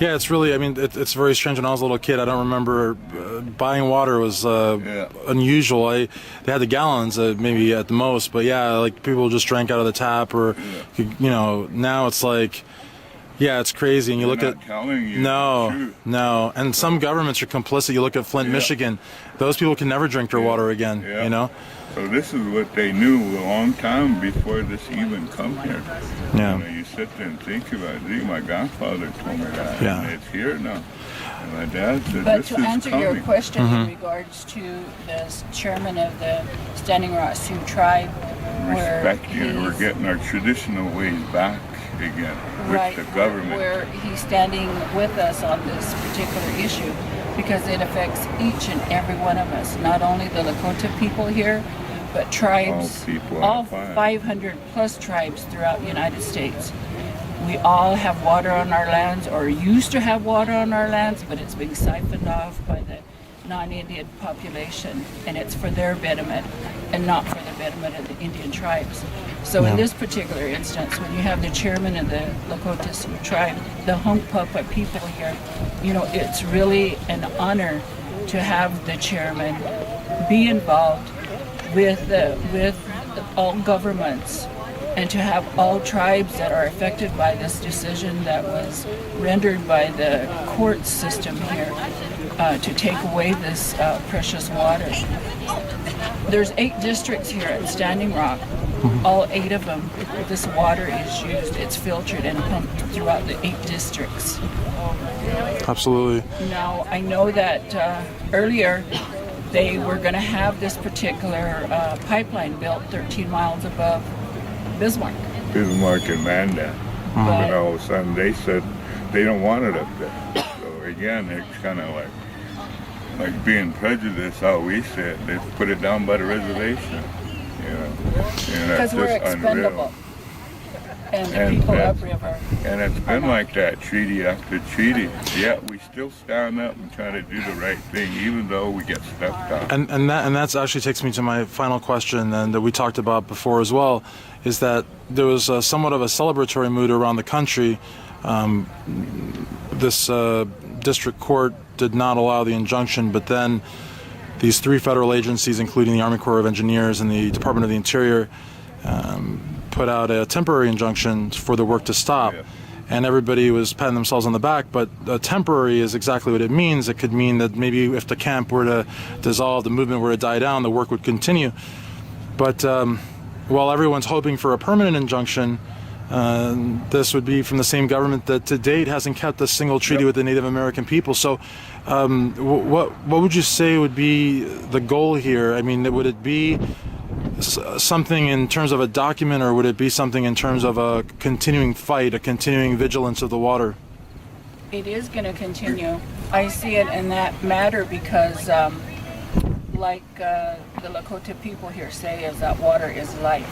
Yeah, it's really, I mean, it's very strange. When I was a little kid, I don't remember buying water was unusual. They had the gallons maybe at the most, but yeah, like people just drank out of the tap, or, now it's like, yeah, it's crazy. And you look at no, and some governments are complicit. You look at Flint, Michigan; those people can never drink their water again. So this is what they knew a long time before this even come here. Yeah. You sit there and think about it. My grandfather told me that, and it's here now. And my dad said, but this to is answer coming. your question in regards to the chairman of the Standing Rock Sioux tribe, we're getting our traditional ways back again with the government. Where he's standing with us on this particular issue, because it affects each and every one of us, not only the Lakota people here, but tribes, all 500 plus tribes throughout the United States. We all have water on our lands, or used to have water on our lands, but it's being siphoned off by the non-Indian population, and it's for their betterment and not for the betterment of the Indian tribes. So in this particular instance, when you have the chairman of the Lakota Sioux tribe, the Hunkpapa people here, it's really an honor to have the chairman be involved with all governments, and to have all tribes that are affected by this decision that was rendered by the court system here to take away this precious water. There's 8 districts here at Standing Rock. All 8 of them, this water is used. It's filtered and pumped throughout the 8 districts. Absolutely. Now, I know that earlier they were going to have this particular pipeline built 13 miles above Bismarck. Bismarck and Mandan. But all of a sudden they said they don't want it up there. So again, it's kind of like being prejudiced, how we say it. They put it down by the reservation. Because we're expendable. Unreal. And the people upriver. And it's been like that treaty after treaty. Yet we still stand up and try to do the right thing, even though we get stepped on. And that actually takes me to my final question, and that we talked about before as well, is that there was somewhat of a celebratory mood around the country. This district court did not allow the injunction, but then these 3 federal agencies, including the Army Corps of Engineers and the Department of the Interior, put out a temporary injunction for the work to stop. And everybody was patting themselves on the back, but temporary is exactly what it means. It could mean that maybe if the camp were to dissolve, the movement were to die down, the work would continue. But while everyone's hoping for a permanent injunction, this would be from the same government that to date hasn't kept a single treaty with the Native American people. So what would you say would be the goal here? I mean, would it be something in terms of a document, or would it be something in terms of a continuing fight, a continuing vigilance of the water? It is going to continue. I see it in that matter because like the Lakota people here say, is that water is life.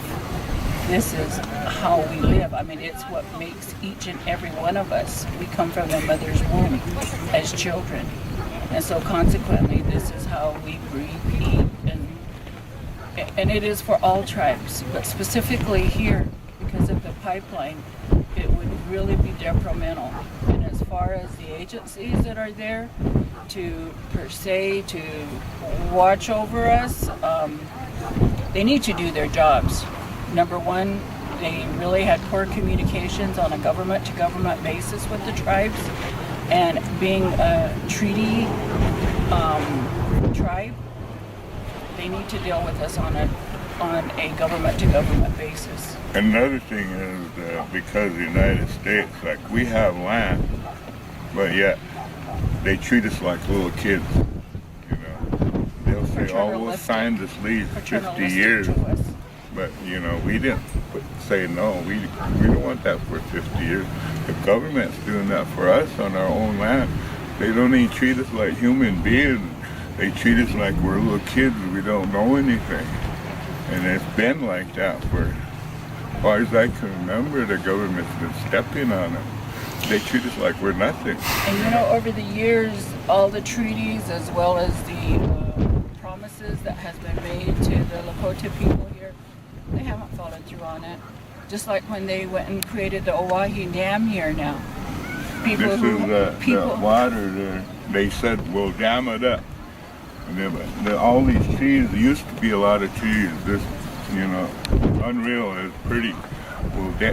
This is how we live. I mean, it's what makes each and every one of us. We come from a mother's womb as children. And so consequently, this is how we breathe, eat, and it is for all tribes. But specifically here, because of the pipeline, it would really be detrimental. And as far as the agencies that are there to, per se, to watch over us, they need to do their jobs. Number one, they really had poor communications on a government-to-government basis with the tribes. And being a treaty tribe, they need to deal with us on a on a government-to-government basis. Another thing is because the United States, like we have land, but yet they treat us like little kids. You know, they'll say, "Oh, we'll sign this lease 50 years," but you know, we didn't say no. We don't want that for 50 years. The government's doing that for us on our own land. They don't even treat us like human beings. They treat us like we're little kids. We don't know anything, and it's been like that for as far as I can remember. The government's been stepping on it. They treat us like we're nothing. And you know, over the years, all the treaties as well as the promises that has been made to the Lakota people here, they haven't followed through on it. Just like when they went and created the Oahe Dam here now. People this who, is the water there. They said we'll dam it up. And then, all these trees, there used to be a lot of trees. This, you know, unreal. It's pretty.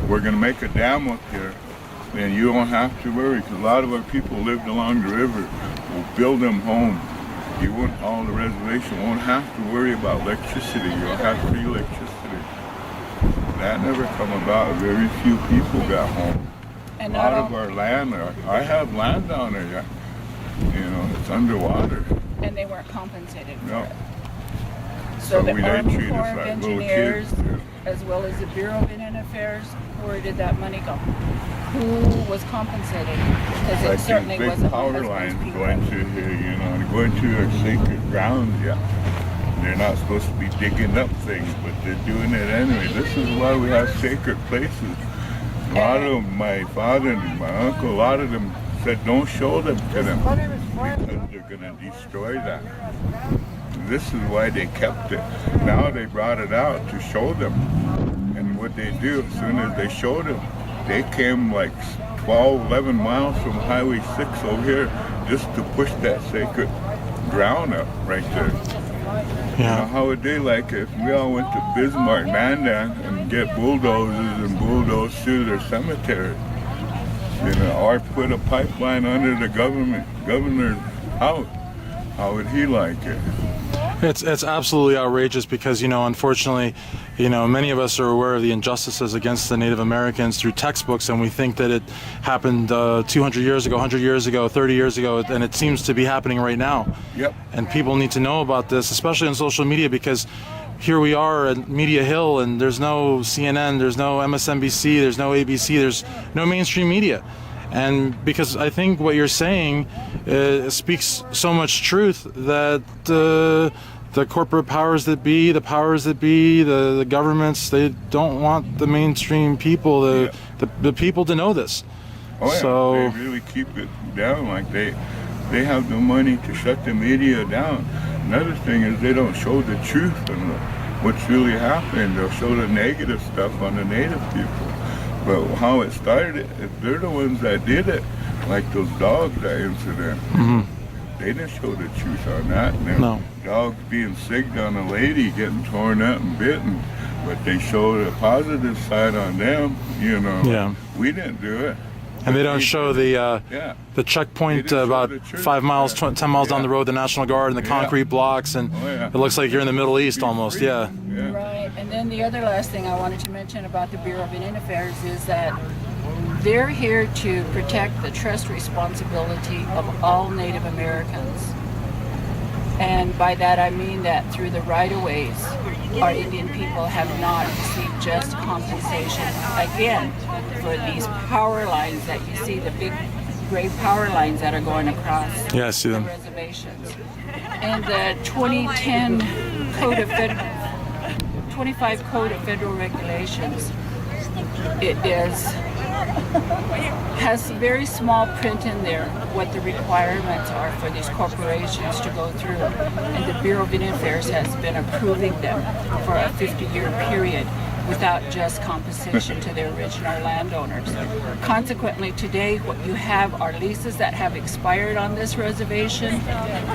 We're going to make a dam up here. And you don't have to worry, because a lot of our people lived along the river. We'll build them homes. You won't, all the reservation won't have to worry about electricity. You'll have free electricity. That never come about. Very few people got home. And a lot of our land, I have land down there, yeah. You know, it's underwater. And they weren't compensated for No. it. So the they Army treat Corps us of like little Engineers, kids. Yeah. as well as the Bureau of Indian Affairs, where did that money go? Who was compensated? Because it Like certainly these big wasn't power my lines husband's people. going to here, you know, and going to our sacred grounds, yeah. They're not supposed to be digging up things, but they're doing it anyway. This is why we have sacred places. A lot of them, my father and my uncle, a lot of them said don't show them to them because they're going to destroy that. This is why they kept it. Now they brought it out to show them. And what they do, as soon as they showed them, they came like 12, 11 miles from Highway 6 over here just to push that sacred ground up right there. Yeah. You know, how would they like it if we all went to Bismarck, Mandan, and get bulldozers and bulldoze through their cemetery? You know, or put a pipeline under the governor's house. How would he like it? It's absolutely outrageous because, you know, unfortunately, you know, many of us are aware of the injustices against the Native Americans through textbooks, and we think that it happened 200 years ago, 100 years ago, 30 years ago, and it seems to be happening right now. Yep. And people need to know about this, especially on social media, because here we are at Media Hill, and there's no CNN, there's no MSNBC, there's no ABC, there's no mainstream media. And because I think what you're saying speaks so much truth that the corporate powers that be, the governments, they don't want the mainstream people, the people to know this. Oh yeah, so, they really keep it down. Like they have the money to shut the media down. Another thing is they don't show the truth and what's really happening. They'll show the negative stuff on the Native people. But how it started, they're the ones that did it. Like those dogs, that incident. Mm-hmm. They didn't show the truth on that. No. Dogs being sick on a lady, getting torn up and bitten. But they showed the positive side on them, you know. Yeah. We didn't do it. And they don't show the checkpoint about 5 miles, 10 miles down the road, the National Guard and the concrete blocks, and it looks like you're in the Middle East almost, yeah. Right, and then the other last thing I wanted to mention about the Bureau of Indian Affairs is that they're here to protect the trust responsibility of all Native Americans. And by that I mean that through the right-of-ways, our Indian people have not received just compensation, again, for these power lines that you see, the big gray power lines that are going across Yeah, I see them. the reservations. In the 2010 Code of 25 Code of Federal Regulations, it has very small print in there what the requirements are for these corporations to go through, and the Bureau of Indian Affairs has been approving them for a 50-year period without just compensation to their original landowners. Consequently, today what you have are leases that have expired on this reservation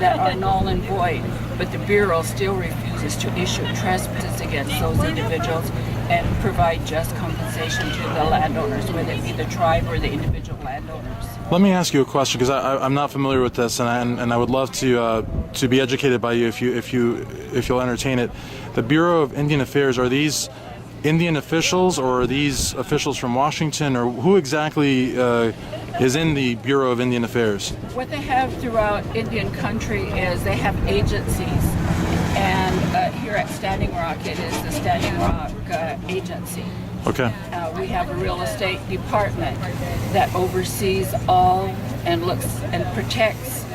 that are null and void, but the Bureau still refuses to issue trespasses against those individuals and provide just compensation to the landowners, whether it be the tribe or the individual landowners. Let me ask you a question, because I'm not familiar with this, and I would love to be educated by you if you'll entertain it. The Bureau of Indian Affairs, are these Indian officials, or are these officials from Washington, or who exactly is in the Bureau of Indian Affairs? What they have throughout Indian country is they have agencies, and here at Standing Rock, it is the Standing Rock Agency. Okay. We have a real estate department that oversees all and looks and protects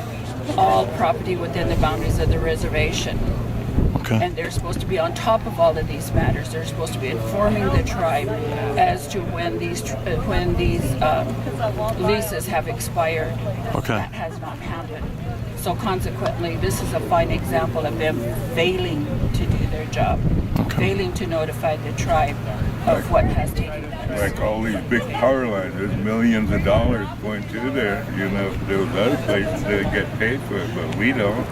all property within the boundaries of the reservation. Okay. And they're supposed to be on top of all of these matters. They're supposed to be informing the tribe as to when these leases have expired. Okay. That has not happened. So consequently, this is a fine example of them failing to do their job, failing to notify the tribe of what has taken place. Like all these big power lines, there's millions of dollars going through there. You know, those other places, they get paid for it, but we don't.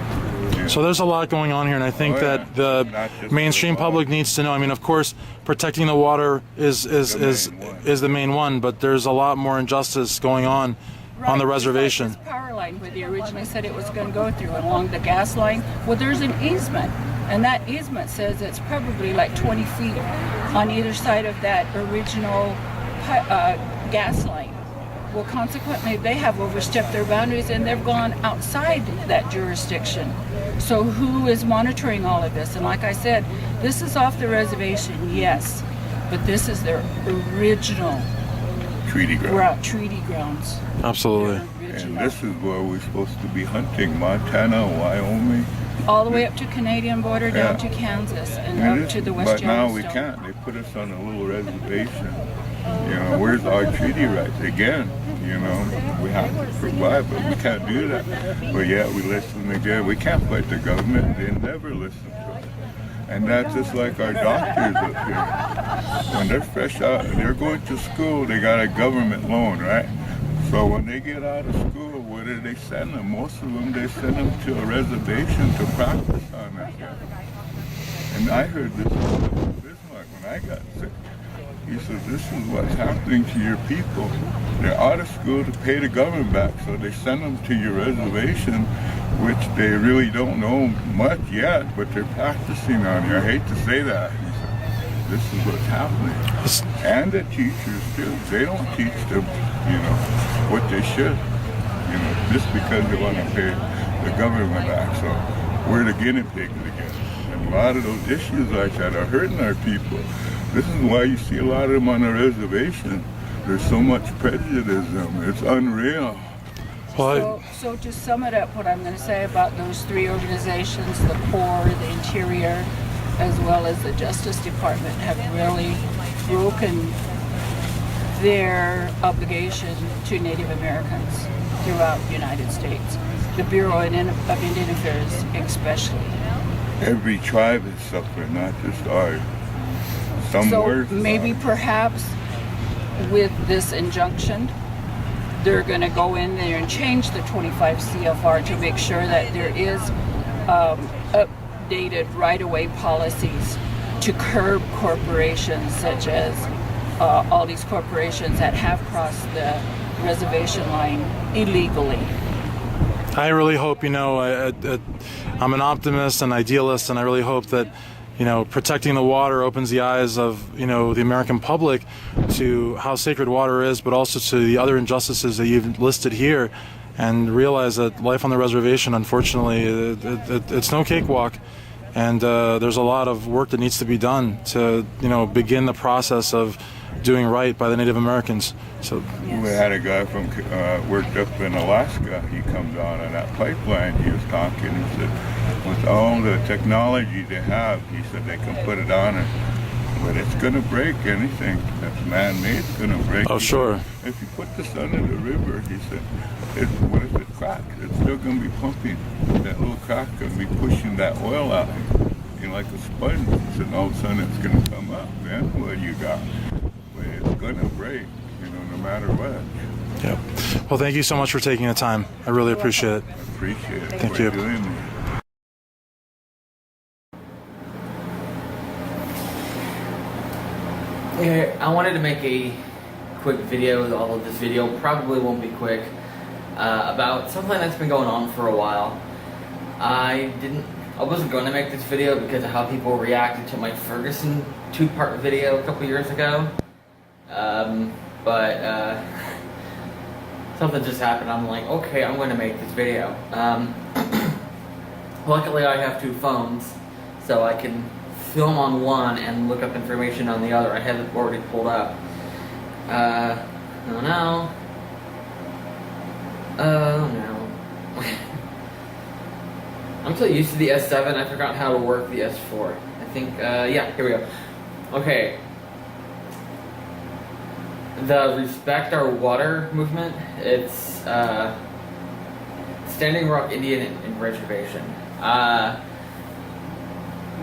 So there's a lot going on here, and I think that the mainstream public needs to know. I mean, of course, protecting the water is the main one, but there's a lot more injustice going on the reservation. This power line where they originally said it was going to go through, and along the gas line, well, there's an easement, and that easement says it's probably like 20 feet on either side of that original gas line. Well, consequently, they have overstepped their boundaries and they've gone outside that jurisdiction. So who is monitoring all of this? And like I said, this is off the reservation, yes, but this is their original treaty ground. Treaty grounds. Absolutely. And this is where we're supposed to be hunting: Montana, Wyoming. All the way up to Canadian border, down to Kansas, and up to the West But now Yellowstone. we can't. They put us on a little reservation. You know, where's our treaty rights? Again, you know, we have to provide, but we can't do that. But yet we listen again. We can't fight the government. They never listen to us. And that's just like our doctors up here. When they're fresh out, they're going to school, they got a government loan, right? So when they get out of school, where do they send them? Most of them, they send them to a reservation to practice on it. And I heard this from Bismarck when I got sick. He said, this is what's happening to your people. They're out of school to pay the government back, so they send them to your reservation, which they really don't know much yet, but they're practicing on you. I hate to say that. He said, this is what's happening. And the teachers, too. They don't teach them, you know, what they should, you know, just because they want to pay the government back. So we're the guinea pigs again. And a lot of those issues like that are hurting our people. This is why you see a lot of them on the reservation. There's so much prejudice. It's unreal. So to sum it up, what I'm going to say about those three organizations, the Corps, the Interior, as well as the Justice Department, have really broken their obligation to Native Americans throughout the United States. The Bureau of Indian Affairs especially. Every tribe is suffering, not just ours. Some worse. Maybe perhaps with this injunction, they're going to go in there and change the 25 CFR to make sure that there is updated right-of-way policies to curb corporations such as all these corporations that have crossed the reservation line illegally. I really hope, you know, I'm an optimist and idealist, and I really hope that, you know, protecting the water opens the eyes of, you know, the American public to how sacred water is, but also to the other injustices that you've listed here, and realize that life on the reservation, unfortunately, it's no cakewalk, and there's a lot of work that needs to be done to, you know, begin the process of doing right by the Native Americans. So we had a guy from worked up in Alaska. He comes on that pipeline. He was talking. He said, with all the technology they have, he said they can put it on it, but it's going to break. Anything that's man-made is going to break. Oh, sure. If you put this under the river, he said, what if it cracks? It's still going to be pumping. That little crack going to be pushing that oil out, you know, like a sponge. He said, all of a sudden it's going to come up. Then what you got? But it's going to break, you know, no matter what. Yeah. Well, thank you so much for taking the time. I really appreciate it. I appreciate it. Thank you. Doing this. I wanted to make a quick video. All of this video probably won't be quick. about something that's been going on for a while. I wasn't going to make this video because of how people reacted to my Ferguson 2-part video a couple years ago. But something just happened. I'm like, okay, I'm going to make this video. Luckily, I have 2 phones, so I can film on one and look up information on the other. I have it already pulled up. Oh no. Oh no. I'm so used to the S7, I forgot how to work the S4. I think, yeah, here we go. Okay. The Respect Our Water movement, it's Standing Rock Indian Reservation.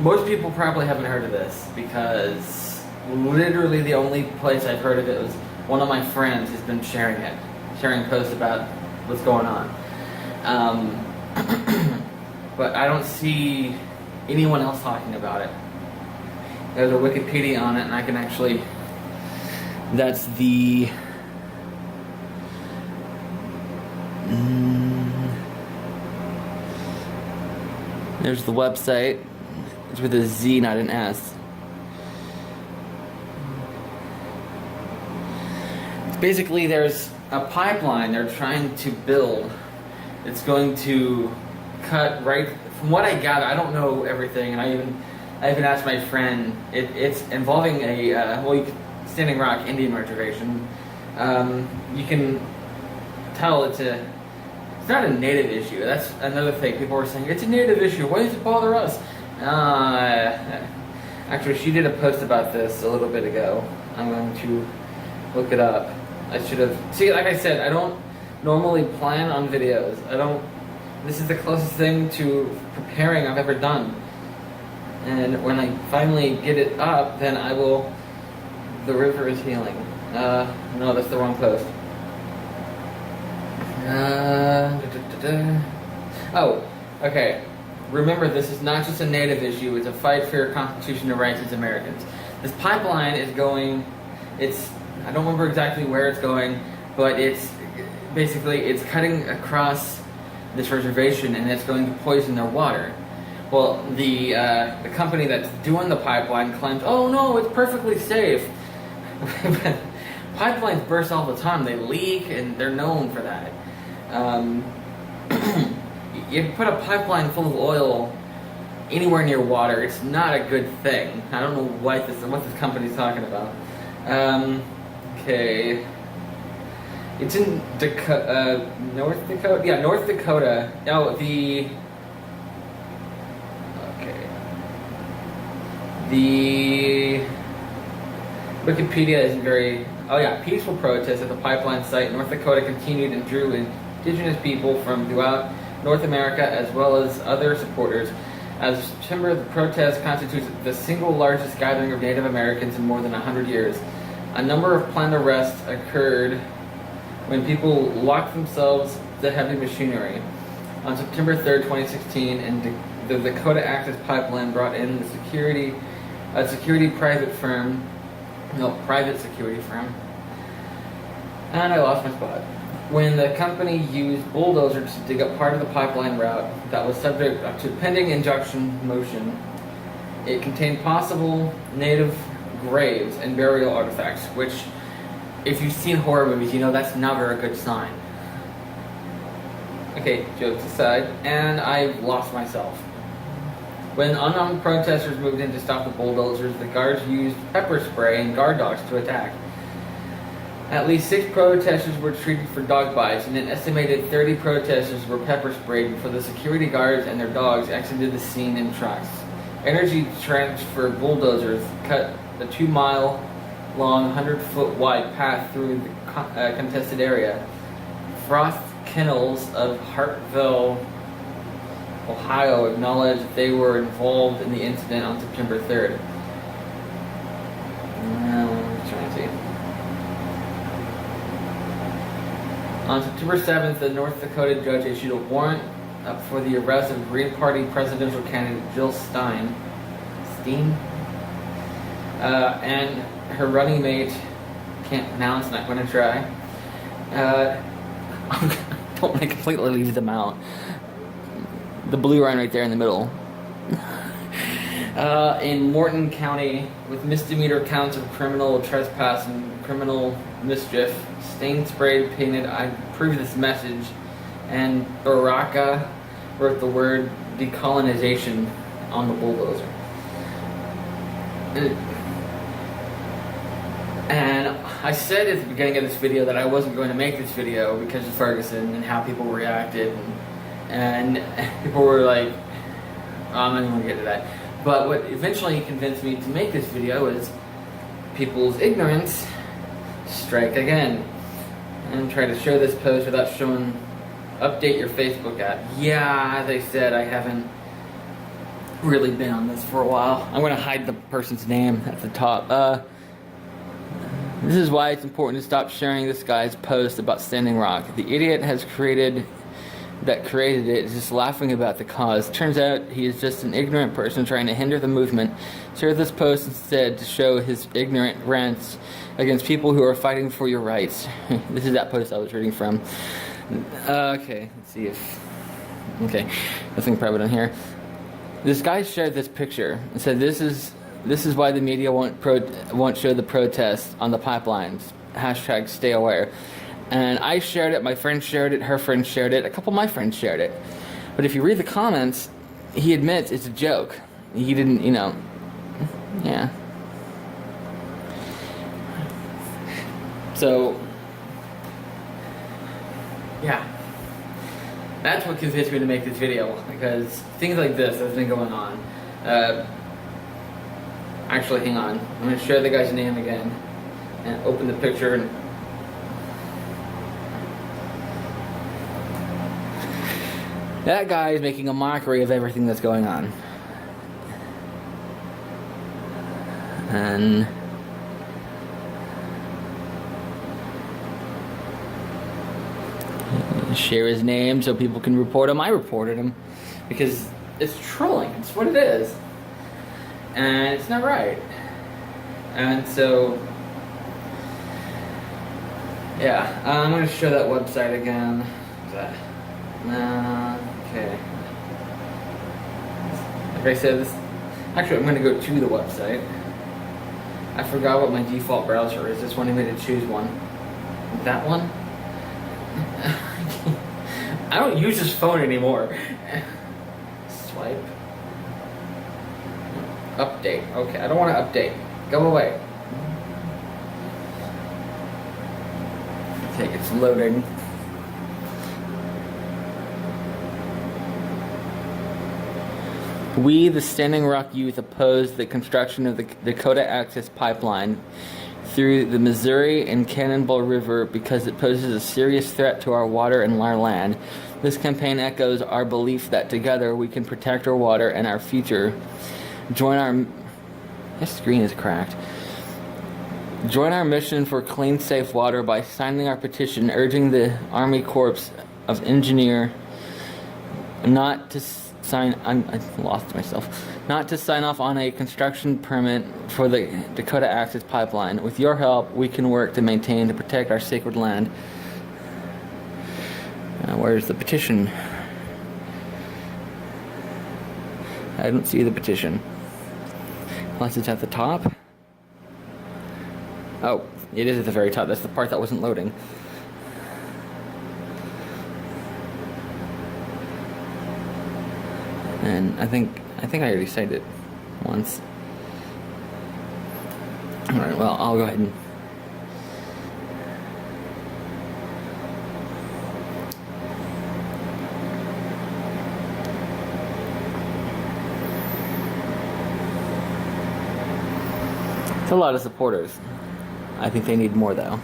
Most people probably haven't heard of this because literally the only place I've heard of it was one of my friends has been sharing posts about what's going on. But I don't see anyone else talking about it. There's a Wikipedia on it, and I can actually, that's the, there's the website. It's with a Z, not an S. It's basically, there's a pipeline they're trying to build. It's going to cut right, from what I gather, I don't know everything, and I even asked my friend, it's involving a, Standing Rock Indian Reservation. You can tell it's not a native issue. That's another thing. People were saying, it's a native issue, why does it bother us? Actually, she did a post about this a little bit ago. I'm going to look it up. I should have, see, like I said, I don't normally plan on videos. This is the closest thing to preparing I've ever done. And when I finally get it up, then I will, the river is healing. No, that's the wrong post. Oh, okay. Remember, this is not just a native issue, it's a fight for your constitutional rights as Americans. This pipeline is going, I don't remember exactly where it's going, but it's cutting across this reservation and it's going to poison their water. Well, the company that's doing the pipeline claims, oh no, it's perfectly safe. Pipelines burst all the time, they leak, and they're known for that. You put a pipeline full of oil anywhere near water, it's not a good thing. I don't know what this company's talking about. Okay. It's in North Dakota? Yeah, North Dakota. Oh, okay. The Wikipedia isn't very... Oh yeah, peaceful protests at the pipeline site in North Dakota continued and drew Indigenous people from throughout North America as well as other supporters. As of September, the protest constitutes the single largest gathering of Native Americans in more than 100 years. A number of planned arrests occurred when people locked themselves to heavy machinery. On September 3rd, 2016, and the Dakota Access Pipeline brought in a private security firm. And I lost my spot. When the company used bulldozers to dig up part of the pipeline route that was subject to pending injunction motion, it contained possible native graves and burial artifacts, which, if you've seen horror movies, you know that's never a good sign. Okay, jokes aside, and I lost myself. When unarmed protesters moved in to stop the bulldozers, the guards used pepper spray and guard dogs to attack. At least 6 protesters were treated for dog bites, and an estimated 30 protesters were pepper sprayed before the security guards and their dogs exited the scene in trucks. Energy transfer bulldozers cut the 2-mile-long, 100-foot wide path through the contested area. Frost Kennels of Hartville, Ohio, acknowledged that they were involved in the incident on September 3rd. I'm trying to see. On September 7th, the North Dakota judge issued a warrant for the arrest of Green Party presidential candidate Jill Stein, and her running mate, can't pronounce, not going to try. don't want to completely leave them out. The blue line right there in the middle. In Morton County, with misdemeanor counts of criminal trespass and criminal mischief, stained, sprayed, painted, I approve this message, and Baraka wrote the word decolonization on the bulldozer. And I said at the beginning of this video that I wasn't going to make this video because of Ferguson and how people reacted, and people were like, oh, I'm not even going to get to that. But what eventually convinced me to make this video is people's ignorance strike again. And try to show this post without showing, update your Facebook app. Yeah, as I said, I haven't really been on this for a while. I'm going to hide the person's name at the top. This is why it's important to stop sharing this guy's post about Standing Rock. The idiot that created it is just laughing about the cause. Turns out he is just an ignorant person trying to hinder the movement. Share this post instead to show his ignorant rants against people who are fighting for your rights. This is that post I was reading from. Okay, let's see if... Okay, nothing private on here. This guy shared this picture and said this is why the media won't show the protests on the pipelines. Hashtag stay aware. And I shared it, my friend shared it, her friend shared it, a couple of my friends shared it. But if you read the comments, he admits it's a joke. He didn't, yeah. So, yeah. That's what convinced me to make this video, because things like this have been going on. Actually, hang on. I'm going to share the guy's name again and open the picture. And that guy is making a mockery of everything that's going on. And share his name so people can report him. I reported him because it's trolling. It's what it is. And it's not right. And so, yeah, I'm going to show that website again. Okay. Like I said, actually I'm going to go to the website. I forgot what my default browser is. This wanted me to choose one. That one? I don't use this phone anymore. Swipe. Update. Okay, I don't want to update. Go away. Okay, it's loading. We, the Standing Rock youth, oppose the construction of the Dakota Access Pipeline through the Missouri and Cannonball River because it poses a serious threat to our water and our land. This campaign echoes our belief that together we can protect our water and our future. This screen is cracked. Join our mission for clean, safe water by signing our petition urging the Army Corps of Engineers not to sign off on a construction permit for the Dakota Access Pipeline. With your help, we can work to maintain and protect our sacred land. Where's the petition? I don't see the petition. Unless it's at the top. Oh, it is at the very top. That's the part that wasn't loading. And I think I already said it once. Alright, well, I'll go ahead and... It's a lot of supporters. I think they need more, though.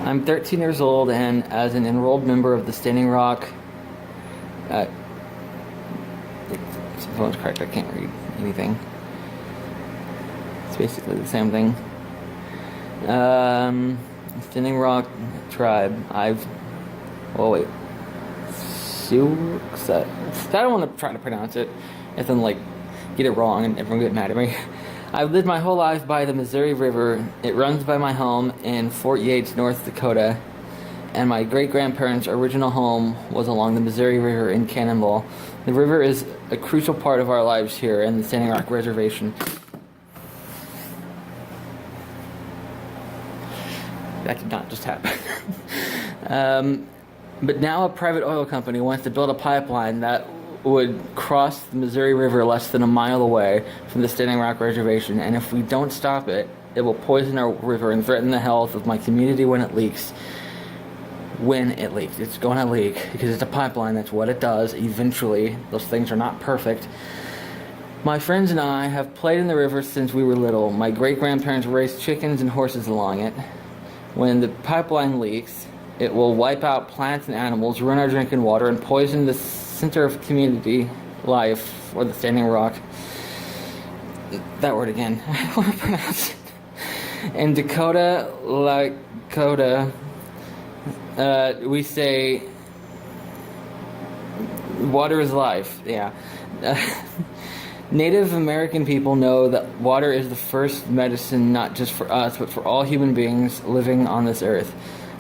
I'm 13 years old, and as an enrolled member of the Standing Rock... the phone's cracked, I can't read anything. It's basically the same thing. Standing Rock tribe. Oh wait. I don't want to try to pronounce it. And then, get it wrong and everyone get mad at me. I've lived my whole life by the Missouri River. It runs by my home in Fort Yates, North Dakota, and my great-grandparents' original home was along the Missouri River in Cannonball. The river is a crucial part of our lives here in the Standing Rock Reservation. That did not just happen. But now a private oil company wants to build a pipeline that would cross the Missouri River less than a mile away from the Standing Rock Reservation, and if we don't stop it, it will poison our river and threaten the health of my community when it leaks. When it leaks. It's going to leak because it's a pipeline. That's what it does. Eventually, those things are not perfect. My friends and I have played in the river since we were little. My great-grandparents raised chickens and horses along it. When the pipeline leaks, it will wipe out plants and animals, ruin our drinking water, and poison the center of community life, or the Standing Rock. That word again. I don't want to pronounce it. In Dakota, Lakota, we say water is life. Yeah. Native American people know that water is the first medicine, not just for us, but for all human beings living on this earth.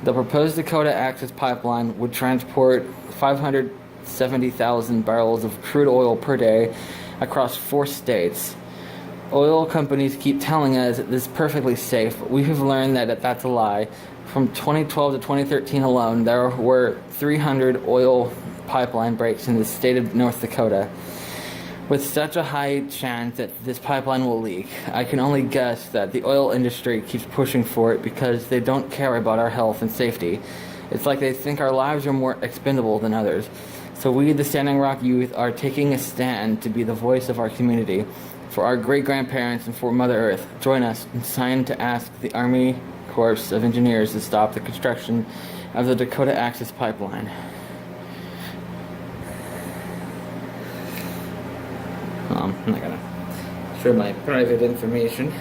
The proposed Dakota Access Pipeline would transport 570,000 barrels of crude oil per day across 4 states. Oil companies keep telling us that this is perfectly safe, but we have learned that that's a lie. From 2012 to 2013 alone, there were 300 oil pipeline breaks in the state of North Dakota. With such a high chance that this pipeline will leak, I can only guess that the oil industry keeps pushing for it because they don't care about our health and safety. It's like they think our lives are more expendable than others. So we, the Standing Rock youth, are taking a stand to be the voice of our community, for our great-grandparents and for Mother Earth. Join us and sign to ask the Army Corps of Engineers to stop the construction of the Dakota Access Pipeline. I'm not gonna share my private information.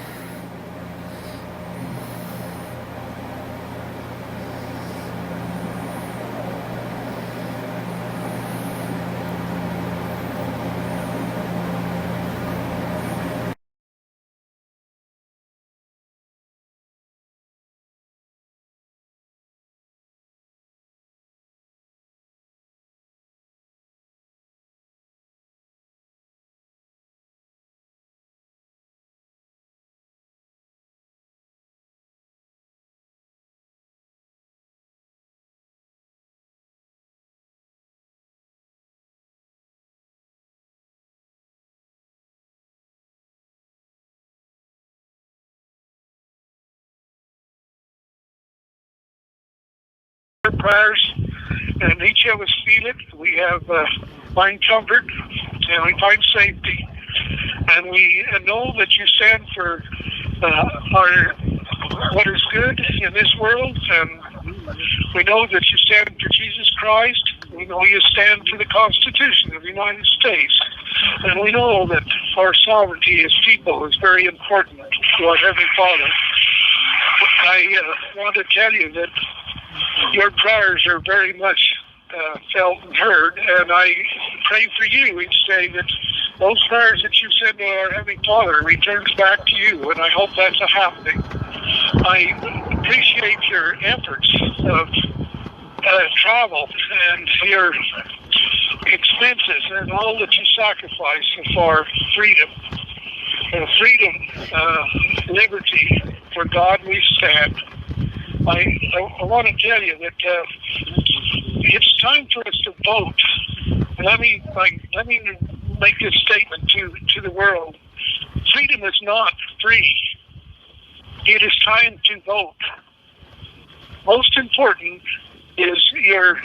Prayers, and each of us feel it. We have find comfort and we find safety, and we know that you stand for what is good in this world, and we know that you stand for Jesus Christ. We know you stand for the Constitution of the United States, and we know that our sovereignty as people is very important to our Heavenly Father. I want to tell you that your prayers are very much felt and heard, and I pray for you each day that those prayers that you send to our Heavenly Father returns back to you, and I hope that's happening. I appreciate your efforts of travel and your expenses and all that you sacrifice for freedom. Freedom, liberty, for God we stand. I want to tell you that it's time for us to vote. Let me make this statement to the world. Freedom is not free. It is time to vote. Most important is your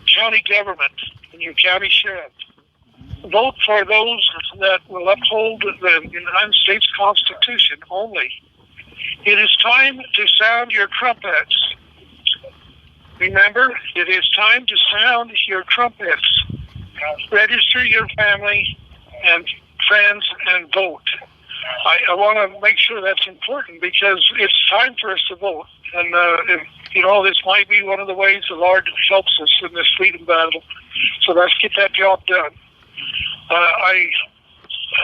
county government and your county sheriff. Vote for those that will uphold the United States Constitution only. It is time to sound your trumpets. Remember, it is time to sound your trumpets. Register your family and friends and vote. I want to make sure that's important because it's time for us to vote. And, this might be one of the ways the Lord helps us in this freedom battle. So let's get that job done. I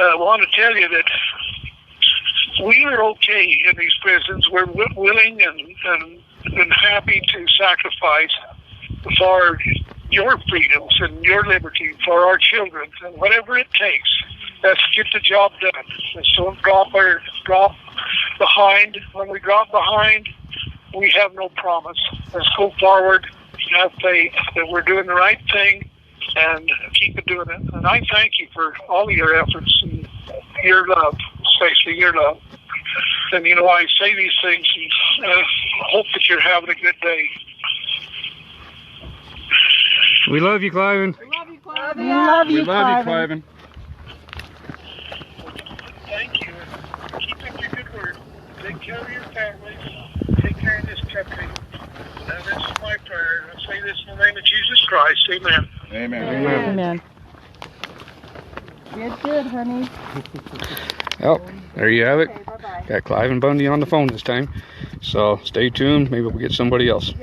I want to tell you that we are okay in these prisons. We're willing and happy to sacrifice for your freedoms and your liberty for our children, and whatever it takes. Let's get the job done. Let's don't drop behind. When we drop behind, we have no promise. Let's go forward, have faith that we're doing the right thing, and keep doing it. And I thank you for all of your efforts and your love, especially your love. And you know, I say these things and hope that you're having a good day. We love you, Cliven. We love you, Cliven. Thank you. Keep up your good work. Take care of your families. Take care of this country. And this is my prayer. I say this in the name of Jesus Christ. Amen. Amen. Amen. Get good, honey. Well, there you have it. Got Cliven Bundy on the phone this time. So stay tuned. Maybe we'll get somebody else.